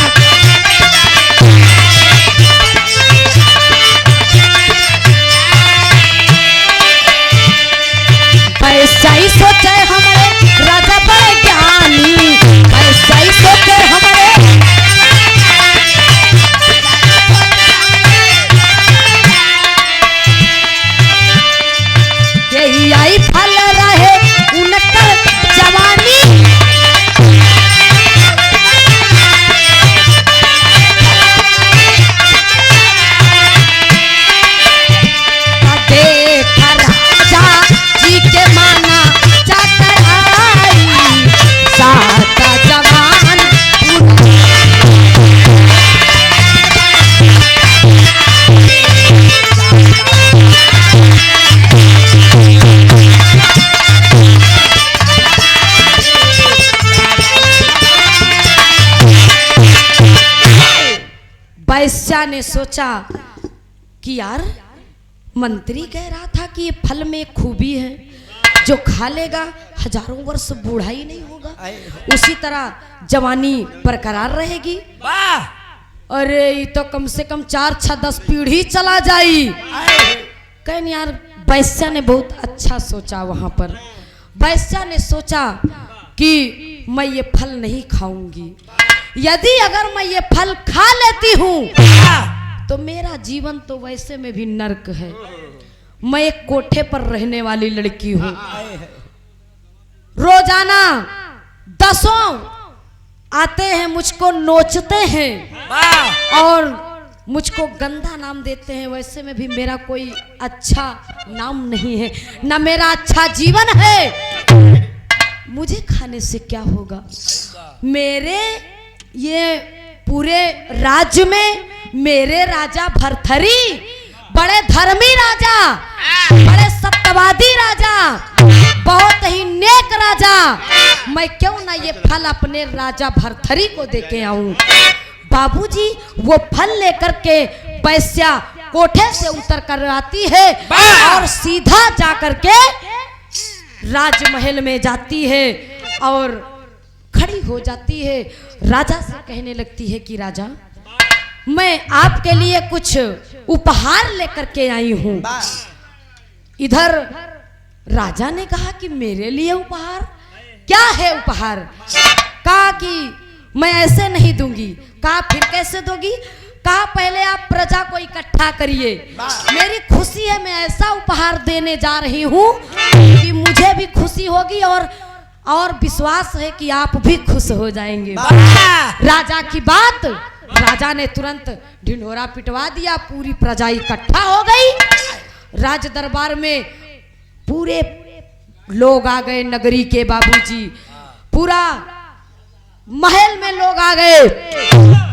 ने सोचा कि यार मंत्री कह रहा था कि ये फल में एक खूबी है, जो खा लेगा हजारों वर्ष बूढ़ा ही नहीं होगा, उसी तरह जवानी बरकरार रहेगी। वाह अरे ये तो कम से कम 4, 6, 10 पीढ़ी चला जाई। कहन यार वैश्या ने बहुत अच्छा सोचा। वहां पर वैश्या ने सोचा कि मैं ये फल नहीं खाऊंगी, यदि अगर मैं ये फल खा लेती हूं तो मेरा जीवन तो वैसे में भी नर्क है। मैं एक कोठे पर रहने वाली लड़की हूं, रोजाना 10 आते हैं मुझको नोचते हैं वाह और मुझको गंदा नाम देते हैं। वैसे में भी मेरा कोई अच्छा नाम नहीं है, ना मेरा अच्छा जीवन है। मुझे खाने से क्या होगा? मेरे ये पूरे राज्य में मेरे राजा भरथरी बड़े धर्मी राजा, बड़े सत्यवादी राजा, बहुत ही नेक राजा, मैं क्यों ना ये फल अपने राजा भरथरी को देके आऊं। बाबूजी वो फल लेकर के वैश्या कोठे से उतर कर आती है और सीधा जाकर के राजमहल में जाती है और खड़ी हो जाती है। राजा से कहने लगती है कि राजा मैं आपके लिए कुछ उपहार लेकर के आई हूं। इधर राजा ने कहा कि मेरे लिए उपहार? क्या है उपहार? कहा कि मैं ऐसे नहीं दूंगी। कहा फिर कैसे दोगी? कहा पहले आप प्रजा को इकट्ठा करिए, मेरी खुशी है, मैं ऐसा उपहार देने जा रही हूं कि मुझे भी खुशी होगी और विश्वास है कि आप भी खुश हो जाएंगे। राजा की बात, राजा ने तुरंत ढिंढोरा पिटवा दिया, पूरी प्रजा इकट्ठा हो गई। राज दरबार में पूरे लोग आ गए, नगरी के बाबूजी, पूरा महल में लोग आ गए।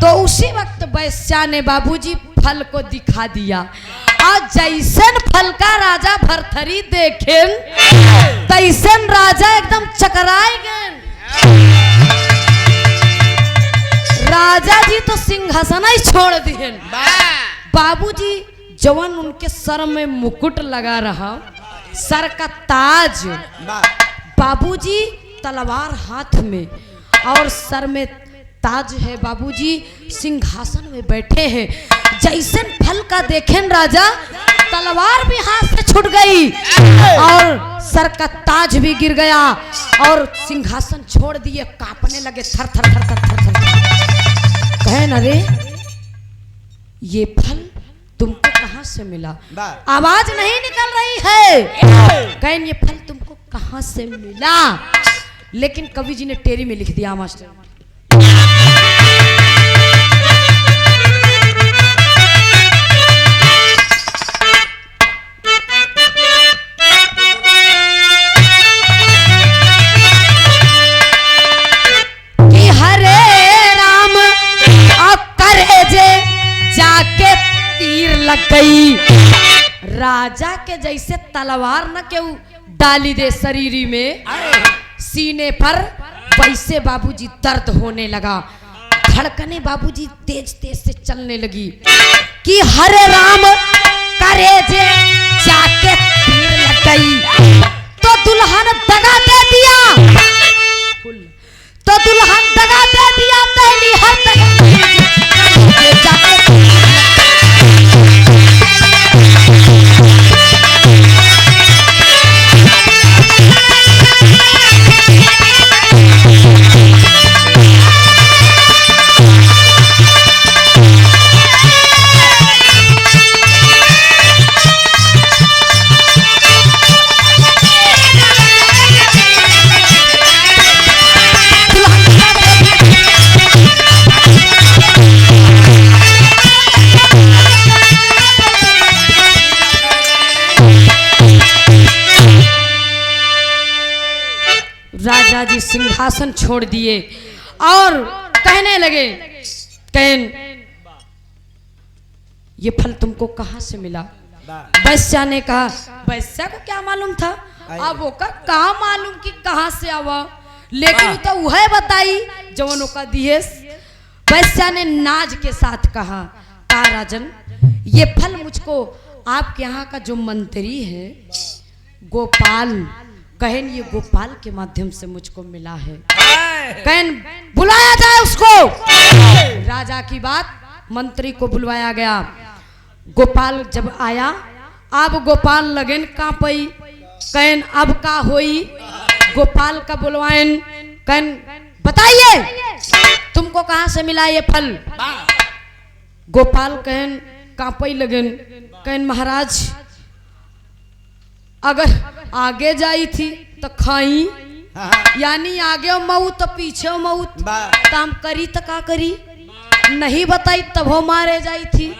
तो उसी वक्त वैश्या ने बाबूजी फल को दिखा दिया और जैसन फल का राजा भरथरी देखें तैसन राजा एकदम चकराए गए। राजा जी तो सिंहासन ही छोड़ दिए। बाबूजी जवन उनके सर में मुकुट लगा रहा, सर का ताज, बाबूजी तलवार हाथ में और सर में ताज है, बाबूजी सिंहासन में बैठे हैं। जैसन फल का देखें राजा, तलवार भी हाथ से छूट गई और सर का ताज भी गिर गया और सिंहासन छोड़ दिए, कांपने लगे, थर थर थर थर थर थर। कहें अरे ये फल तुमको कहां से मिला? आवाज नहीं निकल रही है। कहें ये फल तुमको कहां से मिला? लेकिन कवि जी ने टेरी में लिख दिया मास्टर, कि हरे राम अब करे जे जाके तीर लग गई। राजा के जैसे तलवार न केहू डाली दे शरीरी में सीने पर, वैसे बाबूजी दर्द होने लगा, धड़कने बाबूजी तेज तेज से चलने लगी। कि हरे राम करे जे जाके तीर लग गई, तो दुल्हन दगा दे दिया, तो दुल्हन दगा दे दिया, पहली हर राजा जी सिंहासन छोड़ दिए और कहने लगे, कहन ये फल तुमको कहां से मिला? वैश्या ने कहा, वैश्या को क्या मालूम था? अब वो का कहा मालूम कि कहां से आवा, लेकिन तो वह बताई जवानों का दिए। वैश्या ने नाज के साथ कहा, कहा राजन ये फल मुझको आपके यहाँ का जो मंत्री है गोपाल कहन ये गोपाल के माध्यम से मुझको मिला है। कहन बुलाया जाए उसको। राजा की बात मंत्री को बुलवाया गया। गोपाल जब आया अब गोपाल लगन कांपई। कहन अब का होई। गोपाल का बुलवाएन। कहन बताइए तुमको कहां से मिला ये फल। गोपाल कहन कांपई लगन। कहन महाराज अगर आगे जाई थी तो खाई यानी आगे मऊ तो पीछे मऊ तो हम करी तो का करी। नहीं बताई तब हो मारे जाई थी।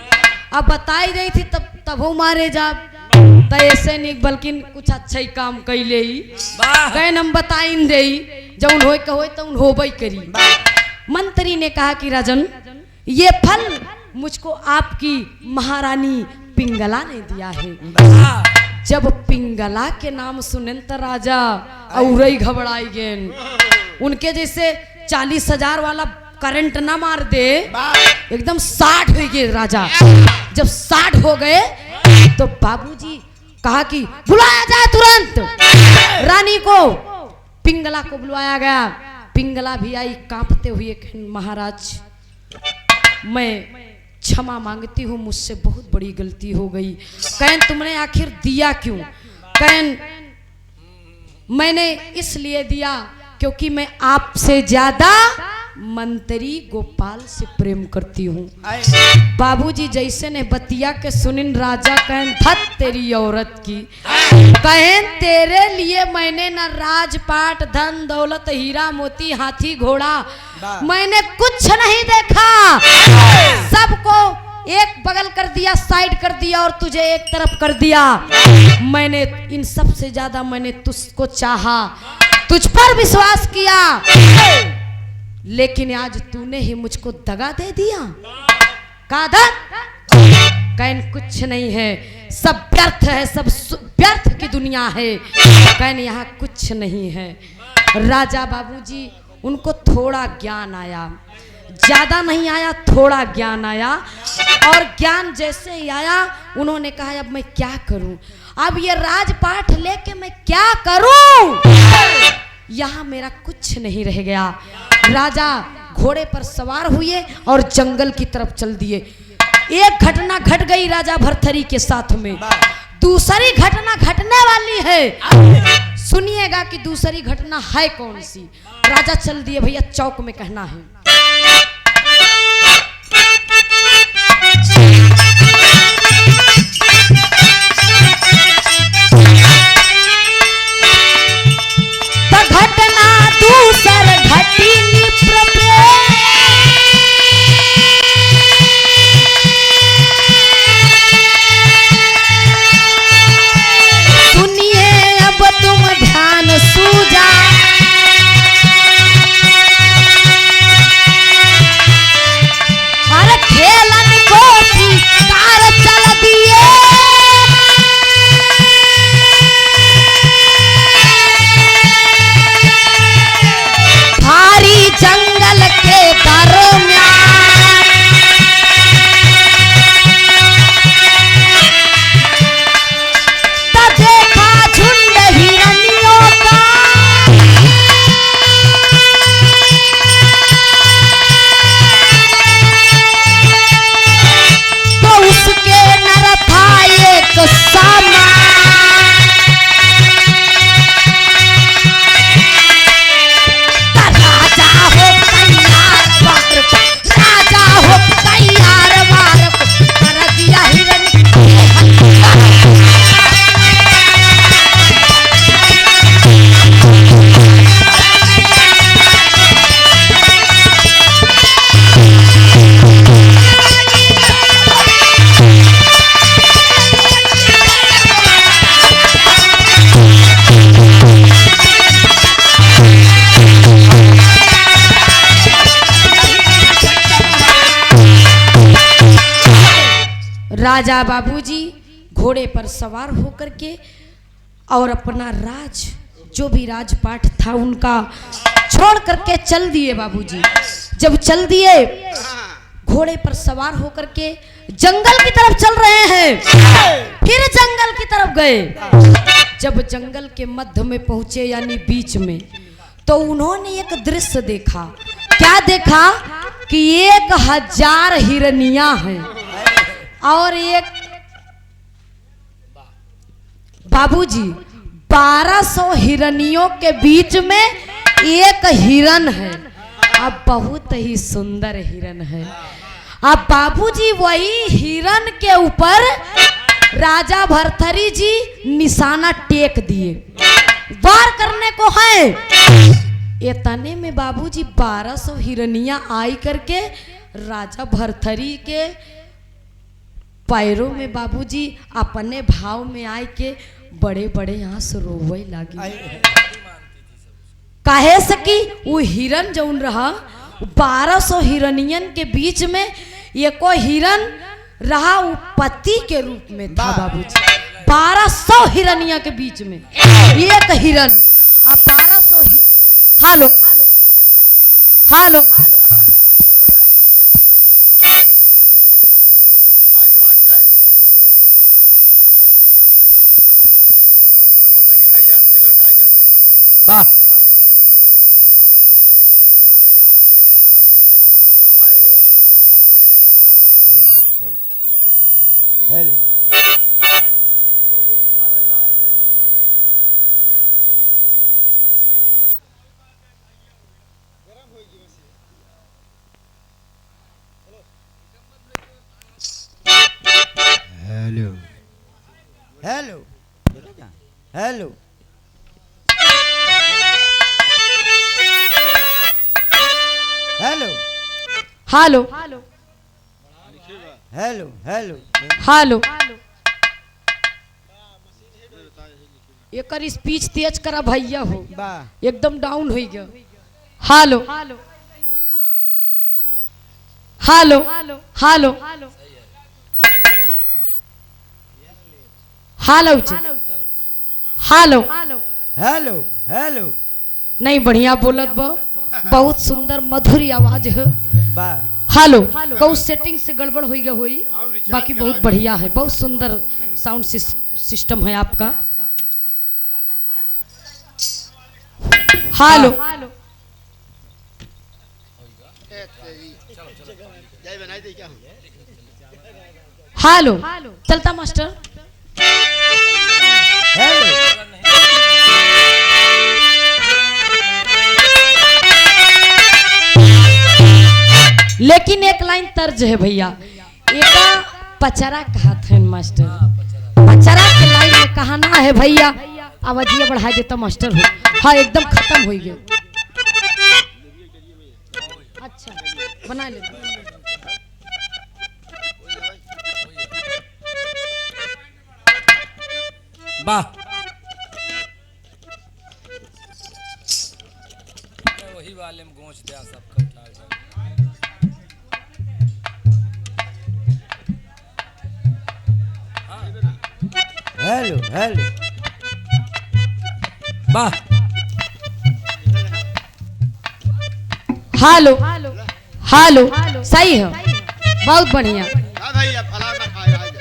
अब बताई गई थी तब हो मारे जा तो ऐसे नहीं बल्कि कुछ अच्छा ही काम कैले ही। कहन हम बताइन दे जौन होय कहो तौन होबई करी। मंत्री ने कहा कि राजन ये फल मुझको आपकी महारानी पिंगला ने दिया है। जब पिंगला के नाम सुने तो राजा और घबराई गेन। उनके जैसे 40,000 वाला करंट ना मार दे एकदम 60 हो गए राजा। जब 60 हो गए तो बाबूजी कहा कि बुलाया जाए तुरंत रानी को। पिंगला को बुलाया गया। पिंगला भी आई कांपते हुए। महाराज मैं क्षमा मांगती हूँ मुझसे बहुत बड़ी गलती हो गई। कहन तुमने आखिर दिया क्यों। कहन मैंने इसलिए दिया क्योंकि मैं आपसे ज्यादा मंत्री गोपाल से प्रेम करती हूँ। बाबूजी जैसे ने बतिया के सुनिन राजा कहन धत तेरी औरत की। कहन तेरे लिए मैंने न राजपाट धन दौलत हीरा मोती हाथी घोड़ा मैंने कुछ नहीं देखा। सबको एक बगल कर दिया साइड कर दिया और तुझे एक तरफ कर दिया। मैंने इन सब से ज्यादा मैंने तुझको चाहा तुझ पर विश्वास किया लेकिन आज तूने ही मुझको दगा दे दिया। कहन कुछ नहीं है सब व्यर्थ है सब व्यर्थ की दुनिया है। कहन यहाँ कुछ नहीं है। राजा बाबूजी उनको थोड़ा ज्ञान आया ज्यादा नहीं आया थोड़ा ज्ञान आया और ज्ञान जैसे ही आया उन्होंने कहा अब मैं क्या करूं। अब ये राजपाट लेके मैं क्या करूं। यहाँ मेरा कुछ नहीं रह गया। राजा घोड़े पर सवार हुए और जंगल की तरफ चल दिए। एक घटना घट गई राजा भरथरी के साथ में। दूसरी घटना घटने वाली है। सुनिएगा कि दूसरी घटना है कौन सी। राजा चल दिए भैया चौक में कहना है। घटना दूसर घटी सुनिए अब तुम ध्यान सूझा। अरे खेलन को कार चल दिए भारी जंगल के दरमियान। तब देखा झुंड हिरनियों का तो उसके नर था एक सामान। राजा बाबूजी घोड़े पर सवार होकर के और अपना राज जो भी राजपाट था उनका छोड़ करके चल दिए। बाबूजी जब चल दिए घोड़े पर सवार होकर के जंगल की तरफ चल रहे हैं। फिर जंगल की तरफ गए। जब जंगल के मध्य में पहुंचे यानी बीच में, तो उन्होंने एक दृश्य देखा। क्या देखा कि 1000 हिरनियां हैं और एक बाबूजी 1200 हिरनियों के बीच में एक हिरन है। अब बहुत ही सुंदर हिरन है। अब बाबूजी वही हिरन के ऊपर राजा भरथरी जी निशाना टेक दिए, वार करने को है। इतने में बाबूजी 1200 हिरनियां आई करके राजा भरथरी के पैरों में बाबूजी अपने भाव में आए के बड़े बड़े आंस रोवे लागी। काहे से कि वो हिरन जौन रहा 1200 हिरनियन के बीच में एको हिरन रहा, वो पति के रूप में था बाबूजी। 1200 हिरनिया के बीच में एक हिरन। अब 1200 हेलो हेलो माइक मास्टर समझ लगी भैया टैलेंट आइडल में वाह आए हो hello hello hello hello hello hello hello hello hello एकर स्पीच तेज करा भैया हो, वाह एकदम डाउन हो गया। Hello hello hello hello hello hello hello नहीं बढ़िया बोलत बा, बहुत सुंदर मधुर आवाज है। वाह हेलो कौ सेटिंग से गड़बड़ हो गया हुई, बाकी बहुत बढ़िया है, बहुत सुंदर साउंड सिस्टम है आपका। हेलो जय बनाई दे क्या हेलो चलता मास्टर। हेलो लेकिन एक लाइन तर्ज है भैया, एक पचरा कहा था मास्टर। पचरा के लाइन में कहना है भैया, आवाजिया बढ़ा देता मास्टर हो। हाँ एकदम खत्म हो गया। अच्छा बना ले। वाह वही वाले में गोंच दिया सबका उठा हेलो हेलो वाह हेलो हेलो सही है, बहुत बढ़िया। हां भैया फलाना खाए आज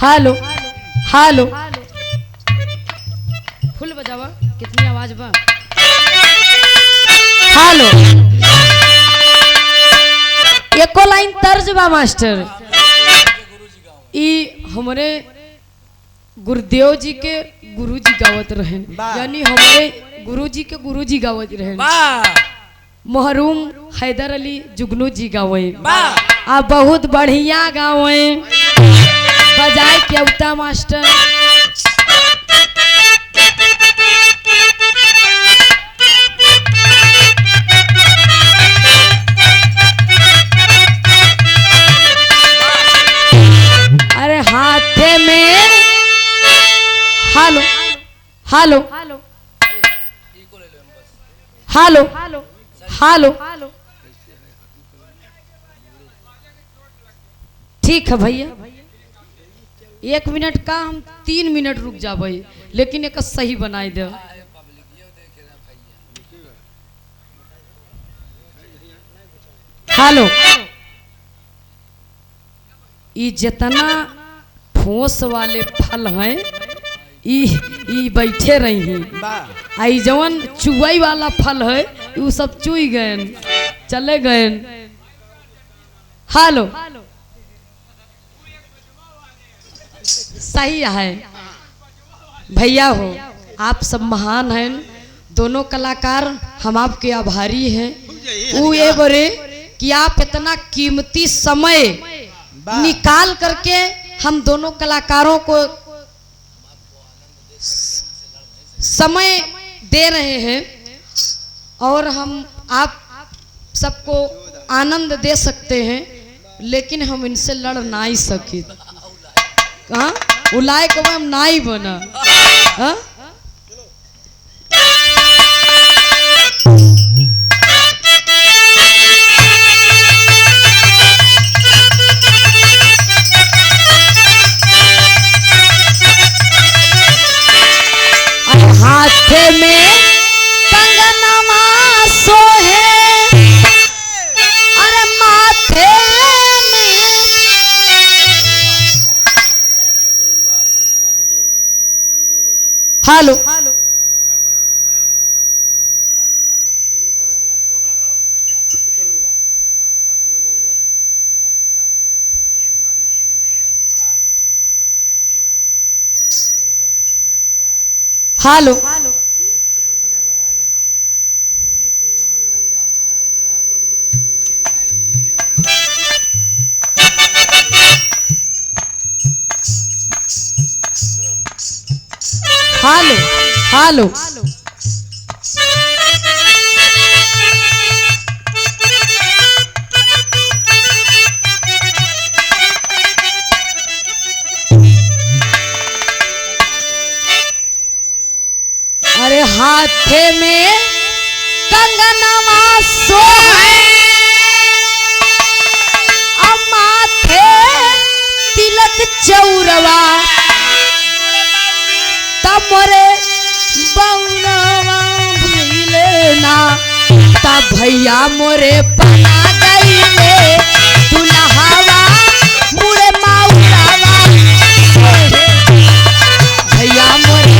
हेलो हेलो फुल बजावा, कितनी आवाज बा। हेलो एको लाइन तर्ज बा मास्टर। ई हमारे गुरुदेव जी के गुरुजी गावत रहे, वाह। यानी हमारे गुरुजी के गुरुजी गावत रहे। वाह महरूम हैदर अली जुगनू जी गावे। वाह आप बहुत बढ़िया गावे, बजाए केवता मास्टर। अरे हाथे में हेलो हेलो हालो हालो ठीक है भैया 1 मिनट का हम 3 मिनट रुक जाबे लेकिन एक सही बनाई दे। हालो ई जितना ठोस वाले फल हैं ई बैठे रही हैं आई जवन चुआई वाला फल है वो सब चुई गए चले गए। हालो सही है भैया हो आप सब महान हैं दोनों कलाकार हम आपके आभारी हैं। वो ये बोले कि आप इतना कीमती समय निकाल करके हम दोनों कलाकारों को समय दे रहे हैं और हम आप सबको आनंद दे सकते हैं लेकिन हम इनसे लड़ ना ही सके। हाँ उलाय को हम ना ही बना। हाँ हाथे में कंगनवा सोहे अरे माथे में हालो हालो हालो हालो अरे हाथे में कंगनवा सोहे माथे तिलक चौरवा तमरे बउनवा भइले ना ता भैया मोरे पना गईले दुल्हावा मुड़े माउरावा भैया मोरे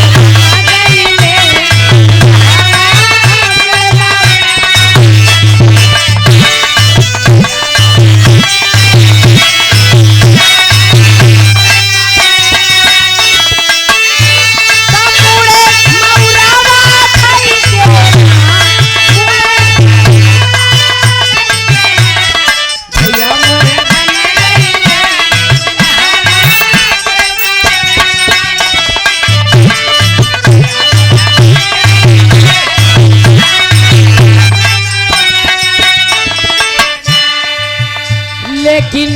लेकिन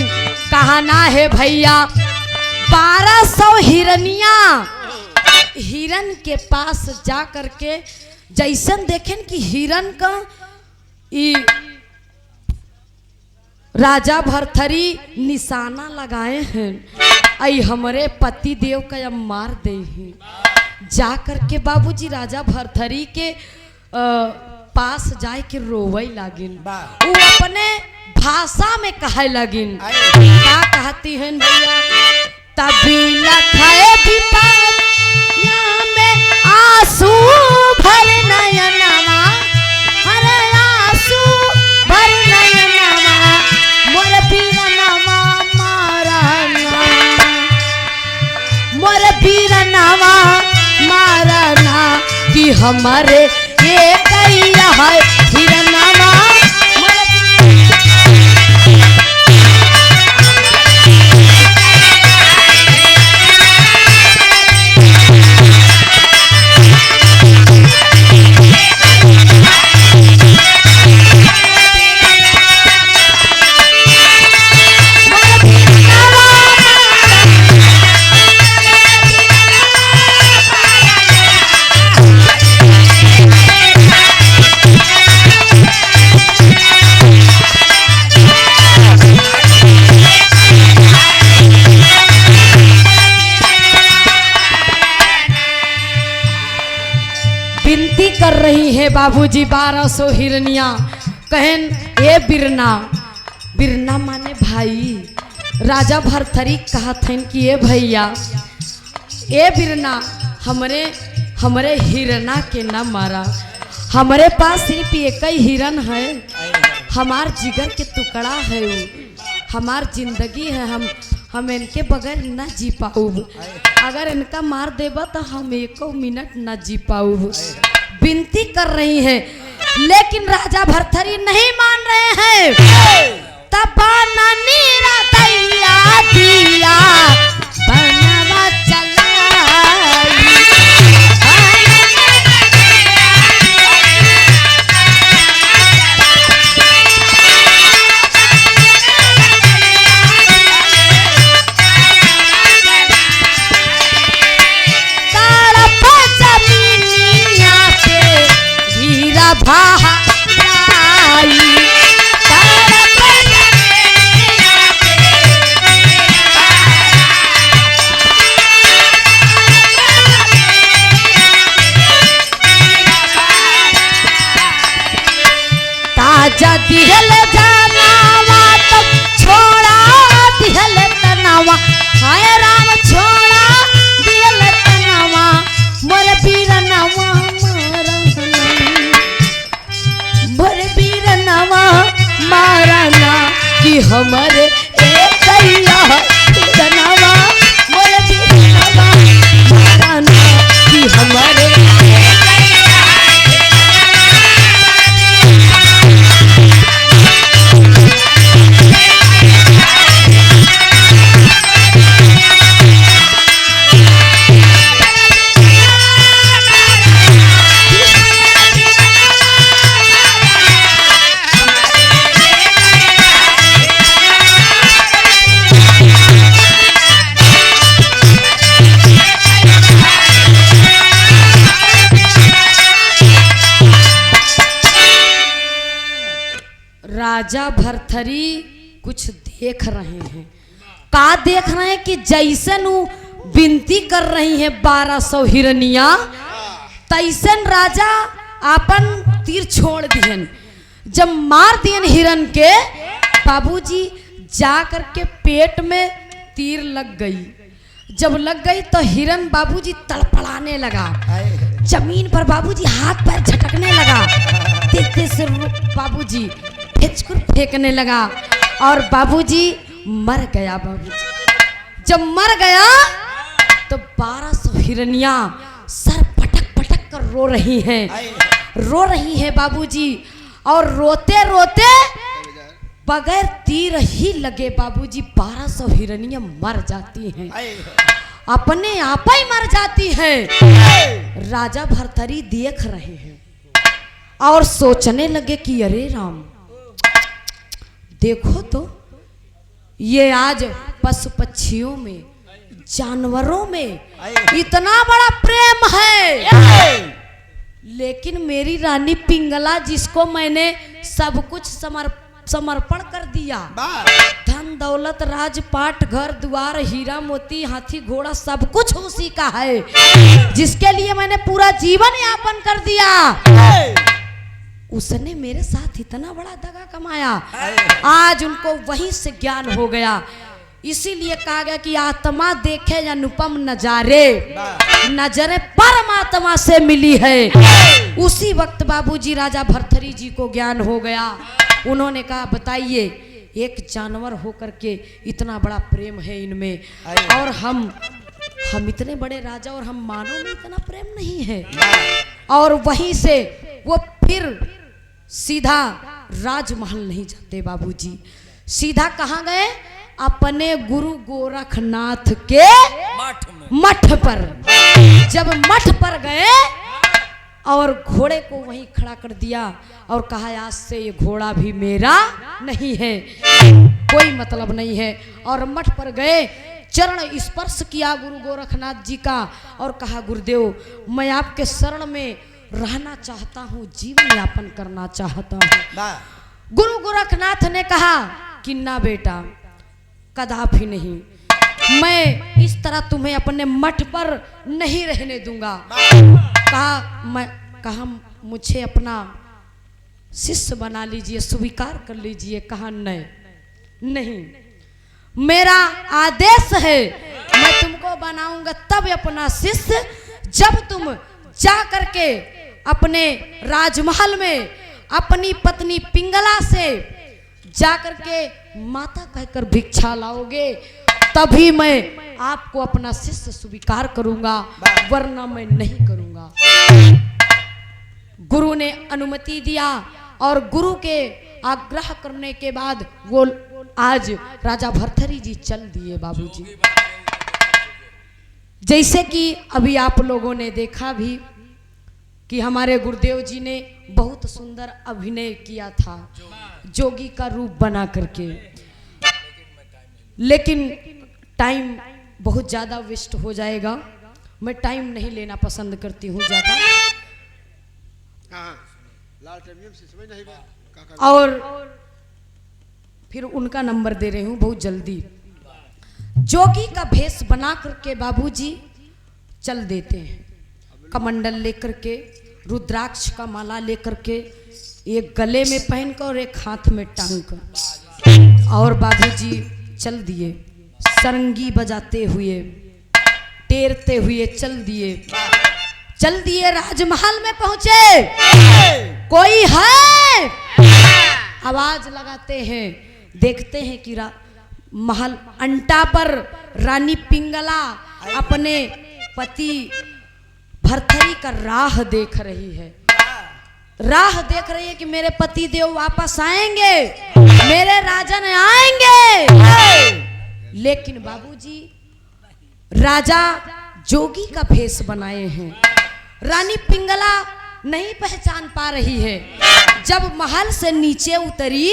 कहना है भैया 1200 हिरनिया हिरन के पास जा करके जैसन देखें कि हिरन का राजा भरथरी निशाना लगाए हैं आई हमारे पति देव का अब मार दे हैं जा करके बाबूजी राजा भरथरी के पास जाए के रोवई लागिन वो अपने भाषा में कहे लगिन क्या कहती हैं भैया तभी लखाए विपत्तिया में आंसू भर नयनवा अरे आंसू भर नयनवा मोर बीरनवा मारना मोर बीरनवा मारना कि हमारे ये कैया है हिरनवा बाबूजी 1200 हिरनिया कहन ए बिरना, बिरना माने भाई। राजा भरथरी कहा थन कि ए भैया ए बिरना हमरे हिरना के न मारा, हमारे पास सिर्फ एक ही हिरन है, हमार जिगर के टुकड़ा है वो, हमार जिंदगी है, हम इनके बगैर न जी पाऊ, अगर इनका मार देबा तो हम एक मिनट न जी पाऊ। विनती कर रही है लेकिन राजा भरथरी नहीं मान रहे हैं। तब नीरा दैया दिया बनवा चलाई, ताजा दिहल जनावा तब छोड़ा दिहल तनावा, हाय राम छोड़ा दिहल तनावा, मोर बीरनवा मोर बीरनवा मारना कि हमरे एक तनावा, मोर बीरनवा मारना कि हमरे राजा भरथरी कुछ देख रहे हैं। का देख रहे हैं कि जैसन विनती कर रही है 1200 हिरनिया, तैसन राजा अपन तीर छोड़ दिहन। जब मार दियन हिरन के, बाबूजी जा करके पेट में तीर लग गई। जब लग गई तो हिरन बाबूजी तड़पड़ाने लगा, जमीन पर बाबूजी हाथ पैर झटकने लगा, तेज से बाबूजी हिचकुर फेंकने लगा और बाबूजी मर गया। बाबूजी जब मर गया तो 1200 हिरनिया सर पटक पटक कर रो रही हैं बाबूजी, और रोते रोते बगैर तीर ही लगे बाबूजी 1200 हिरनिया मर जाती हैं, अपने आप ही मर जाती हैं। राजा भरथरी देख रहे हैं और सोचने लगे कि अरे राम, देखो तो ये आज पशु पक्षियों में, जानवरों में इतना बड़ा प्रेम है, लेकिन मेरी रानी पिंगला जिसको मैंने सब कुछ समर्पण कर दिया, धन दौलत राजपाट घर द्वार हीरा मोती हाथी घोड़ा सब कुछ उसी का है, जिसके लिए मैंने पूरा जीवन यापन कर दिया, उसने मेरे साथ इतना बड़ा दगा कमाया। आज उनको वहीं से ज्ञान हो गया, इसीलिए कहा गया कि आत्मा देखे या अनुपम नजारे, नजरे परमात्मा से मिली है। उसी वक्त बाबूजी राजा भरथरी जी को ज्ञान हो गया। उन्होंने कहा बताइए, एक जानवर होकर के इतना बड़ा प्रेम है इनमें, और हम इतने बड़े राजा और हम मानव में इतना प्रेम नहीं है। और वहीं से वो फिर सीधा राजमहल नहीं जाते बाबूजी, सीधा कहाँ गए? अपने गुरु गोरखनाथ के मठ पर। जब मठ पर गए और घोड़े को वहीं खड़ा कर दिया और कहा आज से ये घोड़ा भी मेरा नहीं है, कोई मतलब नहीं है। और मठ पर गए, चरण स्पर्श किया गुरु गोरखनाथ जी का और कहा गुरुदेव मैं आपके शरण में रहना चाहता हूँ, जीवन यापन करना चाहता हूँ। गुरु गोरखनाथ ने कहा कि ना बेटा, कदापि नहीं, मैं इस तरह तुम्हें अपने मठ पर नहीं रहने दूंगा। कहा मुझे अपना शिष्य बना लीजिए, स्वीकार कर लीजिए। कहा नहीं, नहीं, मेरा आदेश है, मैं तुमको बनाऊंगा तब अपना शिष्य जब तुम जा करके अपने राजमहल में अपनी पत्नी पिंगला से जा करके माता कहकर भिक्षा लाओगे, तभी मैं आपको अपना शिष्य स्वीकार करूंगा, वरना मैं नहीं करूंगा। गुरु ने अनुमति दिया और गुरु के आग्रह करने के बाद वो आज राजा भर्तृहरि जी चल दिए बाबूजी। जैसे कि अभी आप लोगों ने देखा भी कि हमारे गुरुदेव जी ने बहुत सुंदर अभिनय किया था जोगी का रूप बना करके, लेकिन टाइम बहुत ज़्यादा वेस्ट हो जाएगा, मैं टाइम नहीं लेना पसंद करती हूँ ज़्यादा। और फिर उनका नंबर दे रही हूँ बहुत जल्दी। जोगी का भेष बना करके बाबूजी चल देते हैं, कमंडल लेकर के, रुद्राक्ष का माला लेकर के, एक गले में पहन कर और एक हाथ में टांग कर, और बाबूजी चल दिए सरंगी बजाते हुए, टेरते हुए चल दिए राजमहल में पहुंचे। कोई है, आवाज लगाते हैं, देखते हैं कि महल अंटा पर रानी पिंगला अपने पति भर्तृहरि का राह देख रही है, राह देख रही है कि मेरे पति देव वापस आएंगे, मेरे राजन आएंगे। लेकिन बाबूजी राजा जोगी का भेष बनाए हैं, रानी पिंगला नहीं पहचान पा रही है। जब महल से नीचे उतरी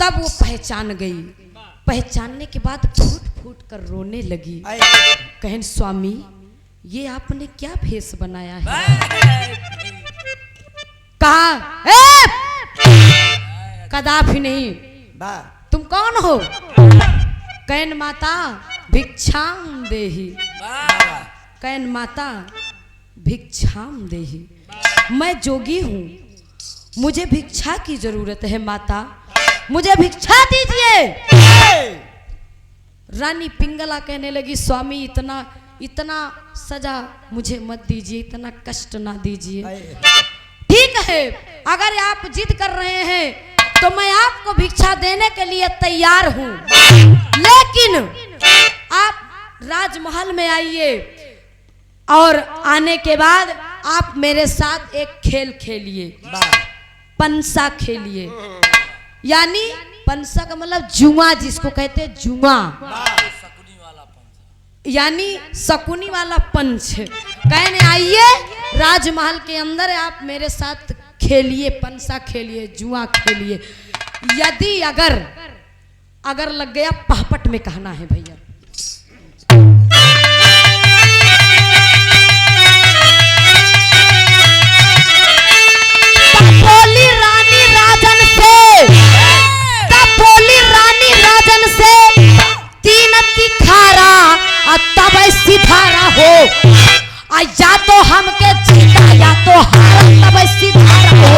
तब वो पहचान गई, पहचानने के बाद फूट फूट कर रोने लगी। कहन स्वामी ये आपने क्या भेष बनाया है? कहा कदापि नहीं, तुम कौन हो? कहन माता भिक्षाम देहि, कहन माता भिक्षाम देहि, मैं जोगी हूँ, मुझे भिक्षा की जरूरत है माता, मुझे भिक्षा दीजिए। रानी पिंगला कहने लगी स्वामी इतना सजा मुझे मत दीजिए, इतना कष्ट ना दीजिए। ठीक है, अगर आप जिद कर रहे हैं तो मैं आपको भिक्षा देने के लिए तैयार हूं, लेकिन आप राजमहल में आइए और आने के बाद आप मेरे साथ एक खेल खेलिए, पंसा खेलिए। यानी पंसा का मतलब जुआ, जिसको कहते हैं जुआ, यानी शकुनी वाला पंच। कहने आइए राजमहल के अंदर आप मेरे साथ खेलिए, पंसा खेलिए, जुआ खेलिए। यदि अगर लग गया पहपट में कहना है भैया। बोली रानी राजन से तीन तिखारा तब सिधारा हो, या तो हमके जीता या तो हारा, तब सिधारा हो।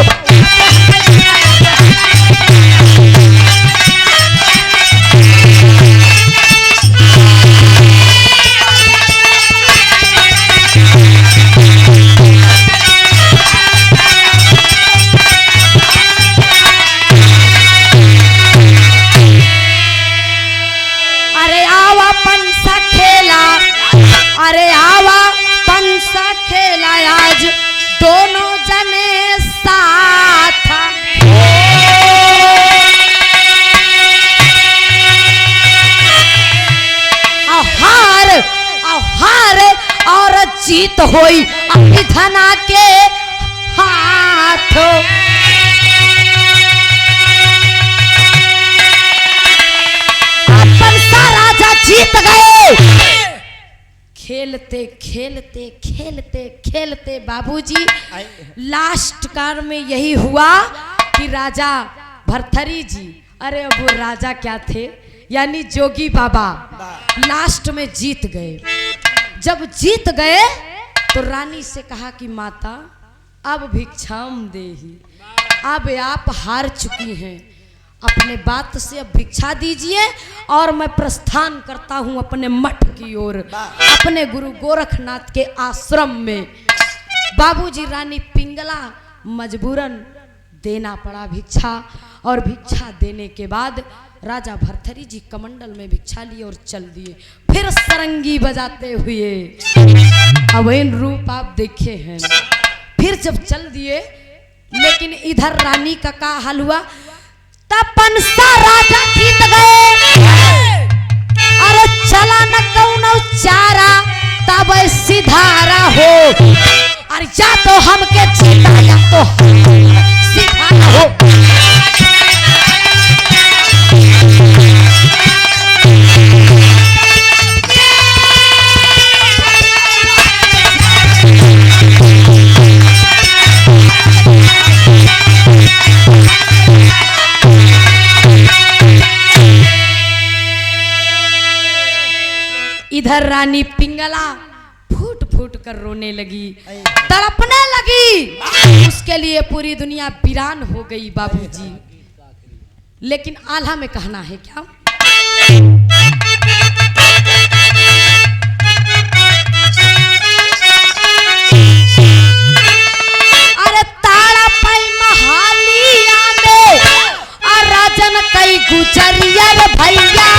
अरे आवा पंसा खेला आज दोनों जने साथ। हार और जीत होई अपनी धना के हाथ। पंसा राजा जीत गए। खेलते खेलते खेलते खेलते बाबूजी लास्ट कार में यही हुआ कि राजा भर्तृहरि जी, अरे अब वो राजा क्या थे, यानी जोगी बाबा, लास्ट में जीत गए। जब जीत गए तो रानी से कहा कि माता अब भिक्षाम देहि। अब आप हार चुकी हैं, अपने बात से अब भिक्षा दीजिए और मैं प्रस्थान करता हूँ अपने मठ की ओर, अपने गुरु गोरखनाथ के आश्रम में। बाबूजी रानी पिंगला मजबूरन देना पड़ा भिक्षा, और भिक्षा देने के बाद राजा भरथरी जी कमंडल में भिक्षा लिए और चल दिए, फिर सरंगी बजाते हुए। अब इन रूप आप देखे हैं। फिर जब चल दिए, लेकिन इधर रानी का हाल हुआ, तब पंसा राजा जीत गए। अरे चला न कौनो चारा, तब सिधारा हो। अरे या तो हमके जीता या तो सिधारा हो। इधर रानी पिंगला फूट फूट कर रोने लगी, तड़पने लगी। उसके लिए पूरी दुनिया वीरान हो गई बाबूजी। लेकिन आल्हा में कहना है क्या? अरे ताड़ा पाई महालिया में राजन कई गुजरिया रे भैया।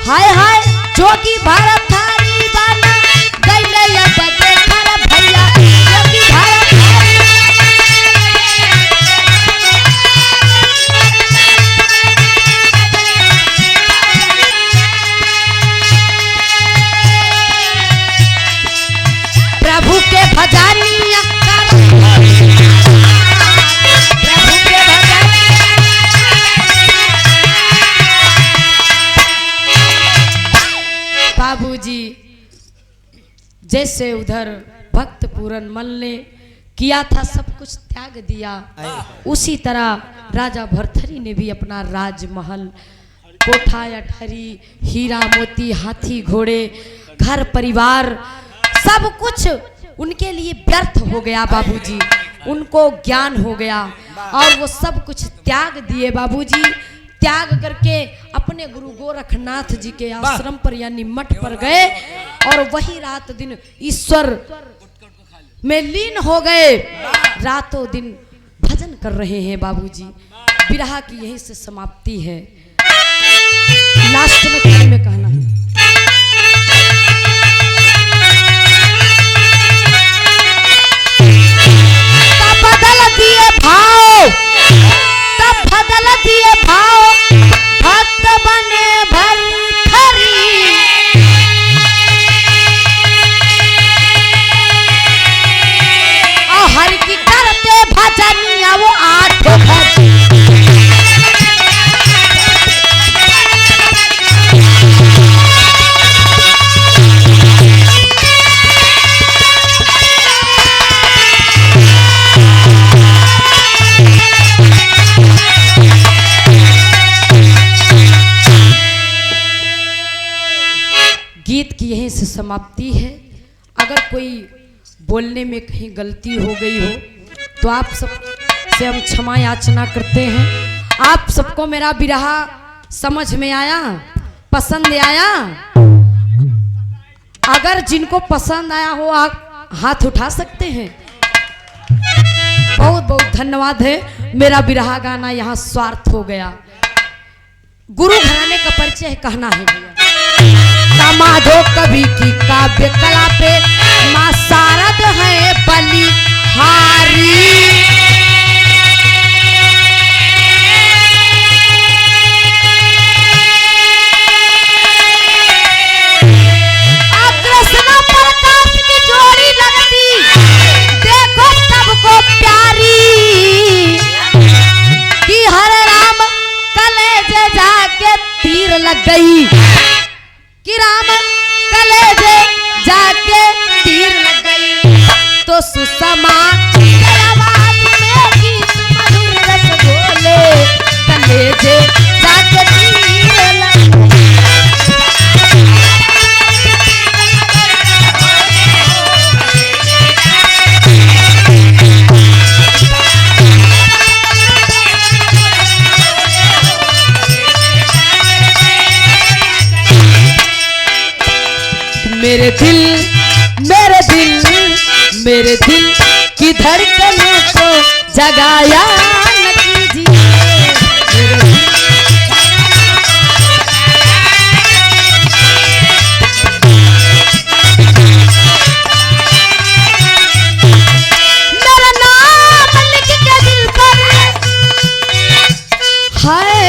हाय हाय जोगी भारत थारी बाना गईले या बदे खर भैया। जोगी भारत प्रभु के भजनिया बाबूजी। जैसे उधर भक्त पूरन मल ने किया था, सब कुछ त्याग दिया, उसी तरह राजा भरथरी ने भी अपना राजमहल, कोठा अठारी, हीरा मोती, हाथी घोड़े, घर परिवार, सब कुछ उनके लिए व्यर्थ हो गया बाबूजी। उनको ज्ञान हो गया और वो सब कुछ त्याग दिए बाबूजी। त्याग करके अपने गुरु गोरखनाथ जी के आश्रम पर यानी मठ पर गए और वही रात दिन ईश्वर में लीन हो गए। रातों दिन भजन कर रहे हैं बाबूजी। विरह की यहीं से समाप्ति है। लास्ट में कहना है तब बदल दिए भाव, तब बदल दिए भाव, भक्त बने भरथरी। और हर की करते भजनिया वो आठों भज। गीत की यहीं से समाप्ति है। अगर कोई बोलने में कहीं गलती हो गई हो तो आप सब से हम क्षमा याचना करते हैं। आप सबको मेरा बिरहा समझ में आया, पसंद आया? अगर जिनको पसंद आया हो आप हाथ उठा सकते हैं। बहुत बहुत धन्यवाद है। मेरा बिरहा गाना यहाँ स्वार्थ हो गया। गुरु घराने का परिचय है, कहना है भैया। समाधो कवि की काव्य कला पे माँ शारद है बलिहारी। कृष्ण प्रकाश की जोड़ी लगती देखो सबको प्यारी कि हरे राम कलेजे जाके तीर लग गई, कि राम कलेजे जाके तीर लग गई। तो सुषमा के आवाज में गीत मधुर रस घोले, कलेजे जाके तीर लग गई। मेरे दिल मेरे दिल मेरे दिल की धड़कनों को जगाया न कीजिए। मेरे दिल मेरा नाम लिख के दिल पर हाय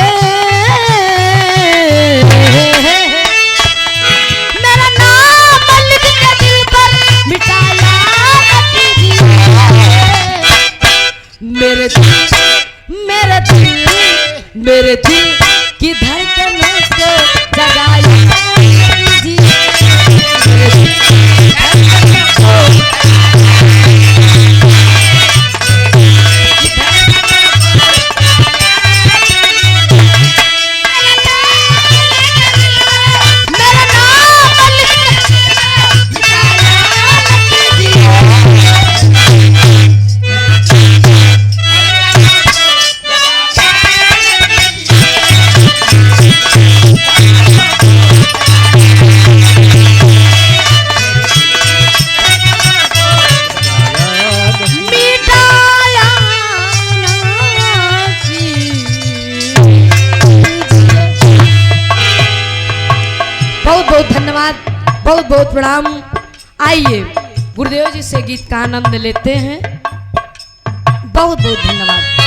मेरे दिल की धड़कनों को जगाया कीजिए। मेरे दिल की धड़कनों को मेरा नाम लिख बहुत बहुत धन्यवाद, बहुत बहुत प्रणाम। आइए गुरुदेव जी से गीत का आनंद लेते हैं। बहुत बहुत धन्यवाद।